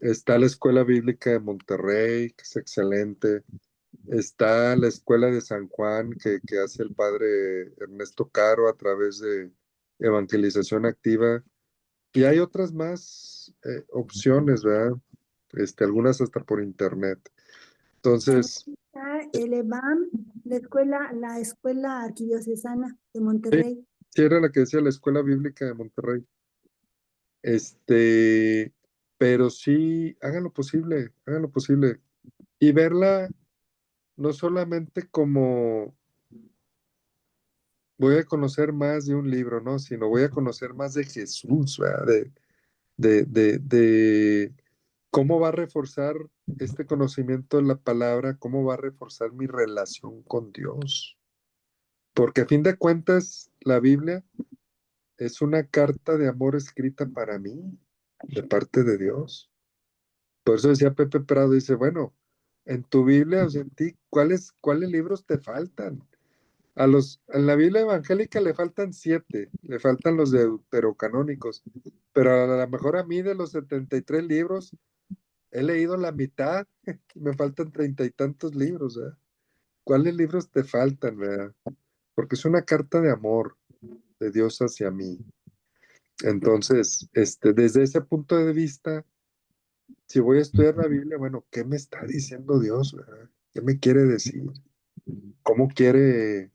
Está la Escuela Bíblica de Monterrey, que es excelente. Está la Escuela de San Juan, que hace el padre Ernesto Caro a través de evangelización activa. Y hay otras más opciones, ¿verdad? Algunas hasta por internet. También Entonces, está el EBAM, la escuela arquidiocesana de sí, Monterrey. sí era la que decía la Escuela Bíblica de Monterrey. Este, pero sí, hagan lo posible. Y verla no solamente como voy a conocer más de un libro, ¿no? Sino voy a conocer más de Jesús, ¿verdad? De cómo va a reforzar este conocimiento de la palabra, cómo va a reforzar mi relación con Dios. Porque a fin de cuentas, la Biblia es una carta de amor escrita para mí, de parte de Dios. Por eso decía Pepe Prado, dice, bueno, en tu Biblia, o sea, en ti, ¿cuáles libros te faltan? En la Biblia evangélica le faltan 7, le faltan los deuterocanónicos, pero a lo mejor a mí de los 73 libros he leído la mitad, me faltan 30 y tantos libros, ¿verdad? ¿Cuáles libros te faltan, verdad? Porque es una carta de amor de Dios hacia mí. Entonces, desde ese punto de vista, si voy a estudiar la Biblia, bueno, ¿qué me está diciendo Dios, verdad? ¿Qué me quiere decir? ¿Cómo quiere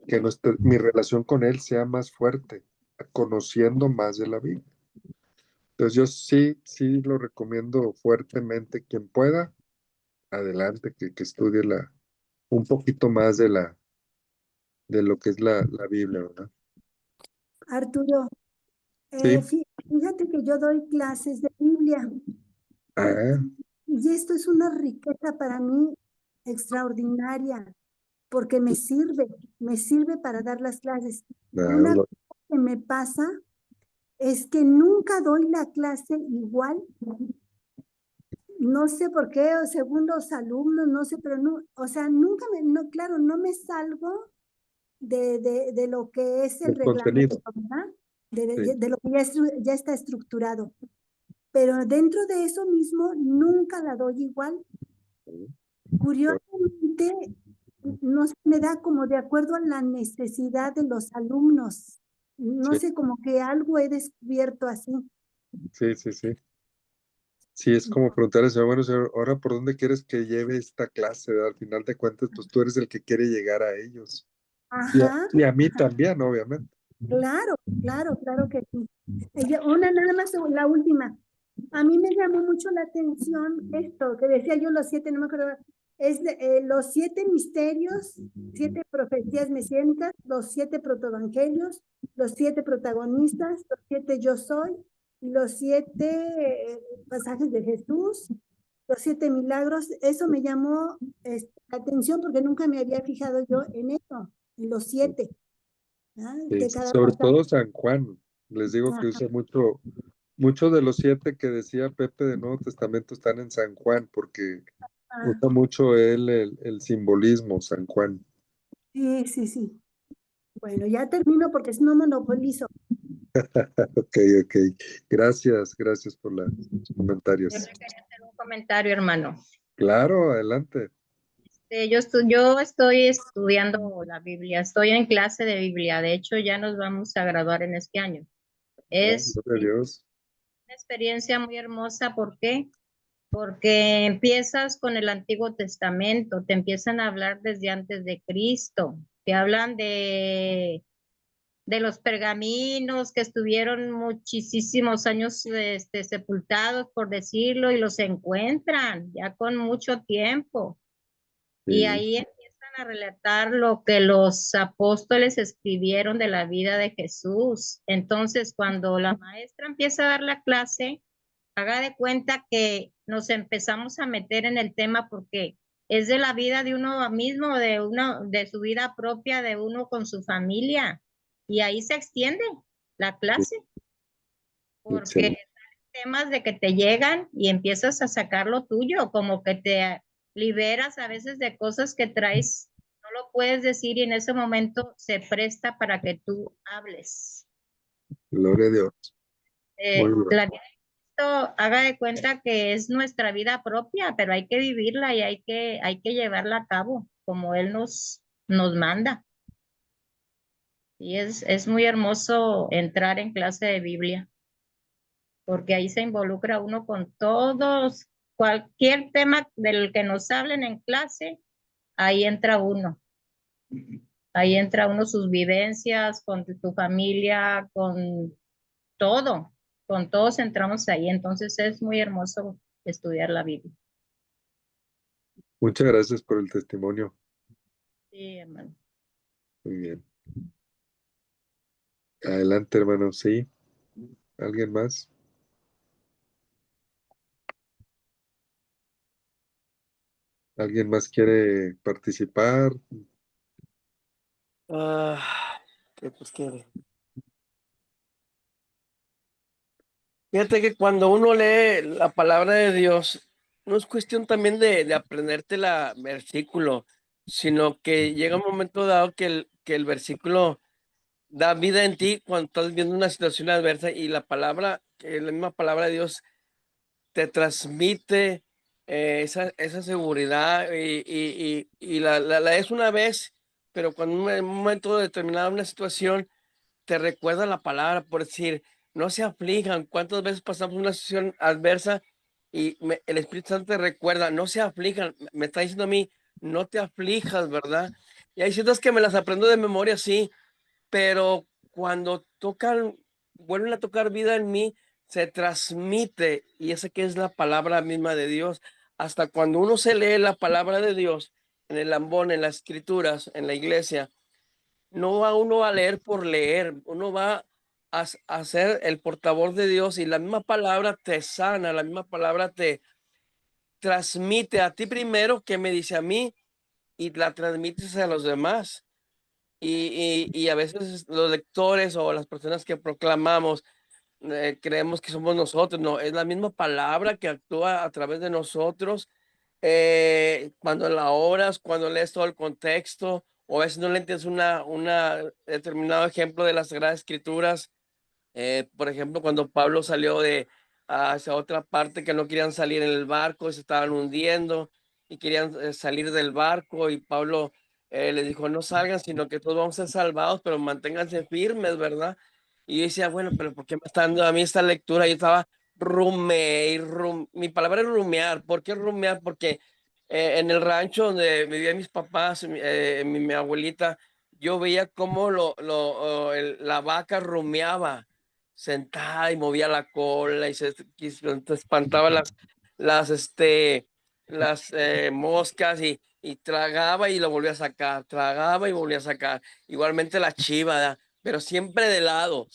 que mi relación con Él sea más fuerte, conociendo más de la Biblia? Entonces yo sí lo recomiendo fuertemente. Quien pueda, adelante, que estudie un poquito más de lo que es la Biblia, ¿verdad? Arturo, Sí. fíjate que yo doy clases de Biblia Ah, y esto es una riqueza para mí extraordinaria porque me sirve para dar las clases. ah, Una cosa que me pasa es que nunca doy la clase igual. No sé por qué, o según los alumnos, no sé, pero no, o sea, nunca no, claro, no me salgo de lo que es el el contenido. reglamento, ¿verdad? Sí. De lo que ya está estructurado. pero dentro de eso mismo nunca la doy igual. Curiosamente, no se me da como de acuerdo a la necesidad de los alumnos. No Sí, sé, como que algo he descubierto así. sí, sí, sí. Sí, es como preguntar al señor, bueno, señor, ahora por dónde quieres que lleve esta clase, ¿verdad? Al final de cuentas, pues tú eres el que quiere llegar a ellos. Ajá, Y a mí también, obviamente. claro, claro, claro que sí. Una nada más, la última. A mí me llamó mucho la atención esto, que decía yo los 7, no me acuerdo, es los 7 misterios, 7 profecías mesiánicas, los 7 protoevangelios, los 7 protagonistas, los 7 yo soy, y los 7 pasajes de Jesús, los 7 milagros. Eso me llamó la atención porque nunca me había fijado yo en eso, en los 7, de cada Sobre pasaje. todo San Juan, les digo que Ajá. usa mucho, muchos de los 7 que decía Pepe de Nuevo Testamento están en San Juan, porque usa mucho él el simbolismo, San Juan. Sí, sí, sí. Bueno, ya termino porque si no monopolizo. Ok, ok. Gracias, gracias por los Yo comentarios. te quería hacer un comentario, hermano. Claro, adelante. Yo estoy estudiando la Biblia, estoy en clase de Biblia, de hecho ya nos vamos a graduar en este año. Es Gloria a Dios. una experiencia muy hermosa, ¿por qué? Porque empiezas con el Antiguo Testamento, te empiezan a hablar desde antes de Cristo, te hablan de los pergaminos que estuvieron muchísimos años sepultados, por decirlo, y los encuentran ya con mucho tiempo. Y Sí, ahí empiezan a relatar lo que los apóstoles escribieron de la vida de Jesús. Entonces, cuando la maestra empieza a dar la clase, haga de cuenta que nos empezamos a meter en el tema porque es de la vida de uno mismo, de su vida propia, de uno con su familia. Y ahí se extiende la clase, porque excelente. temas de que te llegan y empiezas a sacar lo tuyo, como que te liberas a veces de cosas que traes, no lo puedes decir y en ese momento se presta para que tú hables. Gloria a Dios. Muy bien. La vida de Cristo, haga de cuenta que es nuestra vida propia, pero hay que vivirla y hay que llevarla a cabo como Él nos manda. Y es muy hermoso entrar en clase de Biblia, porque ahí se involucra uno con todos, cualquier tema del que nos hablen en clase, ahí entra uno. Ahí entra uno sus vivencias con tu familia, todo, con todos entramos ahí. Entonces es muy hermoso estudiar la Biblia. Muchas gracias por el testimonio. Sí, hermano. Muy bien. Adelante, hermano. Sí. ¿Alguien más? ¿Alguien más quiere participar? ¿Qué pues quiere? Fíjate que cuando uno lee la palabra de Dios, no es cuestión también de aprenderte la versículo, sino que llega un momento dado que el versículo da vida en ti cuando estás viendo una situación adversa y la palabra, que la misma palabra de Dios te transmite esa seguridad y la es una vez, pero cuando en un momento determinado, una situación, te recuerda la palabra, por decir, no se aflijan. ¿Cuántas veces pasamos una situación adversa y el Espíritu Santo te recuerda, no se aflijan? Me está diciendo a mí, no te aflijas, ¿verdad? Y hay ciertas que me las aprendo de memoria, sí, pero cuando tocan, vuelven a tocar vida en mí, se transmite, y esa que es la palabra misma de Dios. Hasta cuando uno se lee la palabra de Dios en el ambón, en las escrituras, en la iglesia, no va uno a leer por leer, uno va a ser el portavoz de Dios y la misma palabra te sana, la misma palabra te transmite a ti primero, que me dice a mí, y la transmites a los demás. Y a veces los lectores o las personas que proclamamos creemos que somos nosotros, no, es la misma palabra que actúa a través de nosotros. Cuando la oras, cuando lees todo el contexto, o a veces no le entiendes una determinado ejemplo de las Sagradas Escrituras. Por ejemplo, cuando Pablo salió hacia otra parte, que no querían salir en el barco, se estaban hundiendo y querían salir del barco, y Pablo les dijo, no salgan, sino que todos vamos a ser salvados, pero manténganse firmes, ¿verdad? Y yo decía, bueno, pero ¿por qué me está dando a mí esta lectura? Yo estaba mi palabra es rumear. ¿Por qué rumear? Porque en el rancho donde vivían mis papás, mi abuelita, yo veía cómo la vaca rumeaba sentada y movía la cola y se espantaba las moscas y tragaba y lo volvía a sacar, tragaba y volvía a sacar. Igualmente la chiva, ¿verdad? Pero siempre de lado,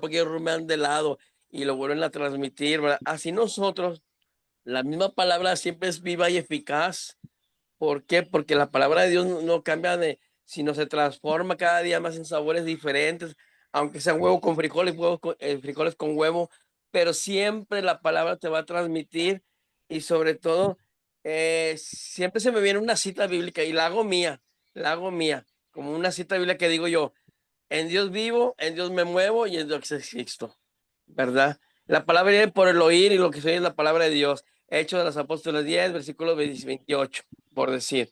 porque ellos rumean de lado y lo vuelven a transmitir, ¿verdad? Así nosotros, la misma palabra siempre es viva y eficaz. ¿Por qué? Porque la palabra de Dios no cambia sino se transforma cada día más en sabores diferentes, aunque sean huevo con frijoles, frijoles con huevo, pero siempre la palabra te va a transmitir y sobre todo, siempre se me viene una cita bíblica y la hago mía, como una cita bíblica que digo yo, en Dios vivo, en Dios me muevo y en Dios existo, ¿verdad? La palabra viene por el oír y lo que soy es la palabra de Dios. Hechos de los Apóstoles 10, versículo 28, por decir.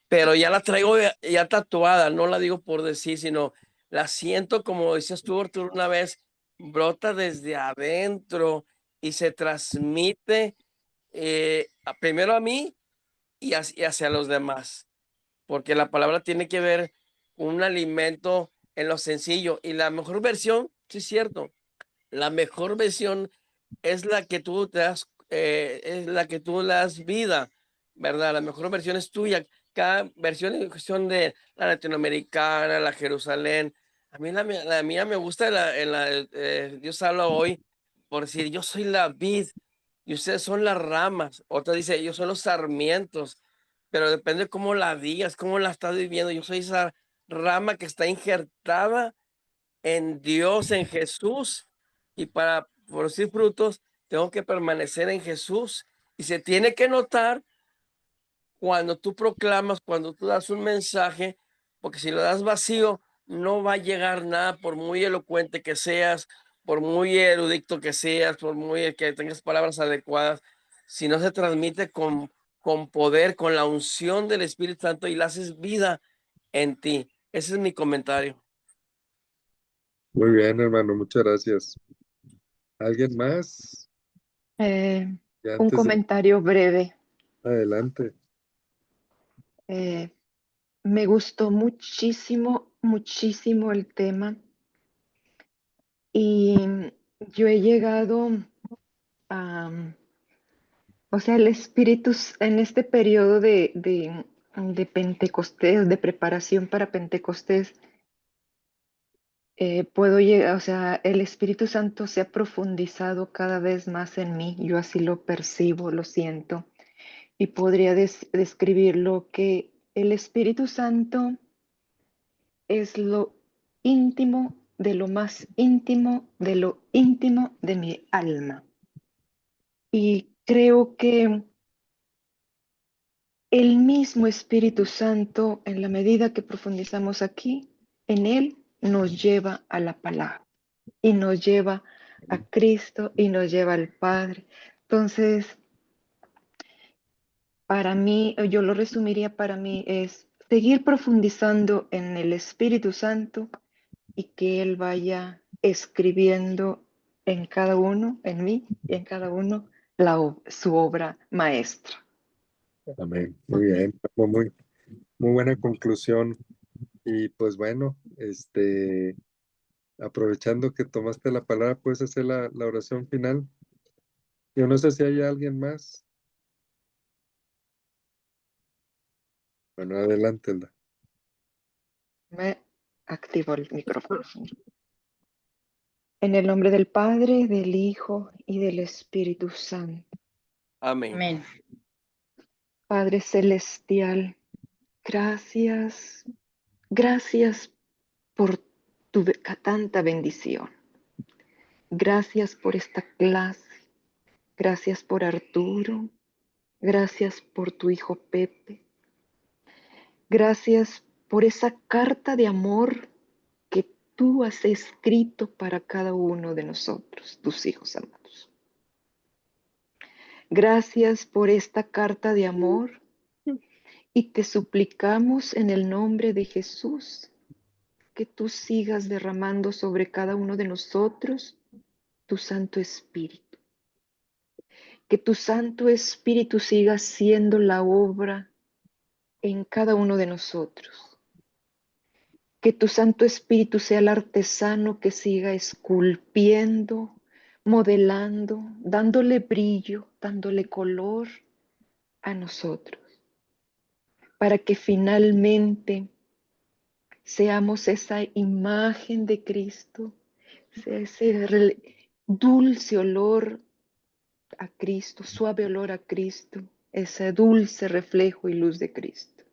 Pero ya la traigo ya tatuada, no la digo por decir, sino la siento, como decías tú, Arturo, una vez, brota desde adentro y se transmite primero a mí y hacia los demás, porque la palabra tiene que ver con un alimento en lo sencillo. Y la mejor versión, sí es cierto, la mejor versión es la que tú te das, es la que tú le das vida, ¿verdad? La mejor versión es tuya. Cada versión es cuestión de la latinoamericana, la Jerusalén. A mí la mía me gusta Dios habla hoy, por decir, yo soy la vid y ustedes son las ramas. Otra dice, yo soy los sarmientos, pero depende cómo la digas, cómo la estás viviendo. Yo soy esa rama que está injertada en Dios, en Jesús, y para producir frutos tengo que permanecer en Jesús. Y se tiene que notar cuando tú proclamas, cuando tú das un mensaje, porque si lo das vacío, no va a llegar nada, por muy elocuente que seas, por muy erudito que seas, por muy que tengas palabras adecuadas, si no se transmite con poder, con la unción del Espíritu Santo y la haces vida en ti. Ese es mi comentario. Muy bien, hermano, muchas gracias. ¿Alguien más? Eh, Ya un antes de comentario breve. adelante. Me gustó muchísimo, muchísimo el tema y yo he llegado a, o sea, el espíritu en este periodo de Pentecostés, de preparación para Pentecostés, puedo llegar, o sea, el Espíritu Santo se ha profundizado cada vez más en mí, yo así lo percibo, lo siento, y podría describirlo que el Espíritu Santo es lo íntimo de lo más íntimo de lo íntimo de mi alma. Y creo que el mismo Espíritu Santo, en la medida que profundizamos aquí, en Él nos lleva a la palabra y nos lleva a Cristo y nos lleva al Padre. Entonces, para mí, yo lo resumiría para mí es seguir profundizando en el Espíritu Santo y que Él vaya escribiendo en cada uno, en mí y en cada uno, su obra maestra. Amén. Muy bien, muy, muy buena conclusión. Y pues bueno, aprovechando que tomaste la palabra, puedes hacer la oración final. Yo no sé si hay alguien más. Bueno, adelante, Elda. Me activo el micrófono. En el nombre del Padre, del Hijo y del Espíritu Santo. Amén. Amén. Padre Celestial, gracias, gracias por tanta bendición. Gracias por esta clase. Gracias por Arturo. Gracias por tu hijo Pepe. Gracias por esa carta de amor que tú has escrito para cada uno de nosotros, tus hijos amados. Gracias por esta carta de amor y te suplicamos en el nombre de Jesús que tú sigas derramando sobre cada uno de nosotros tu Santo Espíritu. Que tu Santo Espíritu siga haciendo la obra en cada uno de nosotros. Que tu Santo Espíritu sea el artesano que siga esculpiendo, modelando, dándole brillo, dándole color a nosotros, para que finalmente seamos esa imagen de Cristo, sea ese dulce olor a Cristo, suave olor a Cristo, ese dulce reflejo y luz de Cristo.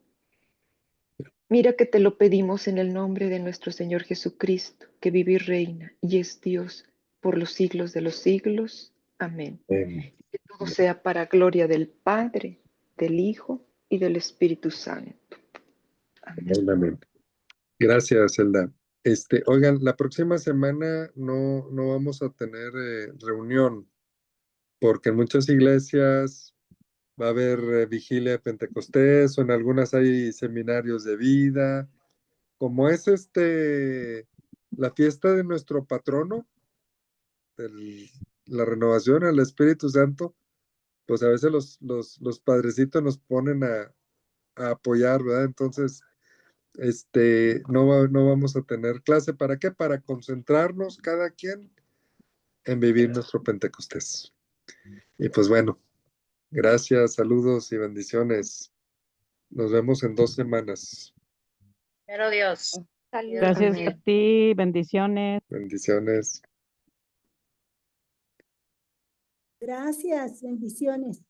Mira que te lo pedimos en el nombre de nuestro Señor Jesucristo, que vive y reina y es Dios por los siglos de los siglos. Amén. Amén. Que todo sea para gloria del Padre, del Hijo y del Espíritu Santo. Amén. Amén. Gracias, Elda. Oigan, la próxima semana no vamos a tener reunión, porque en muchas iglesias va a haber vigilia de Pentecostés, o en algunas hay seminarios de vida. Como es la fiesta de nuestro patrono, la renovación al Espíritu Santo, pues a veces los padrecitos nos ponen a apoyar, ¿verdad? Entonces, no vamos a tener clase. ¿Para qué? Para concentrarnos cada quien en vivir nuestro Pentecostés. Y pues bueno, gracias, saludos y bendiciones. Nos vemos en 2 semanas. Pero Dios. Saludos. Gracias a Amén. ti, bendiciones. Bendiciones. Gracias, bendiciones.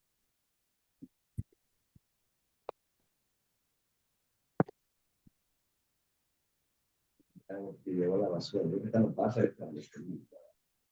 Y llevo la basura. ¿Qué tal pasa?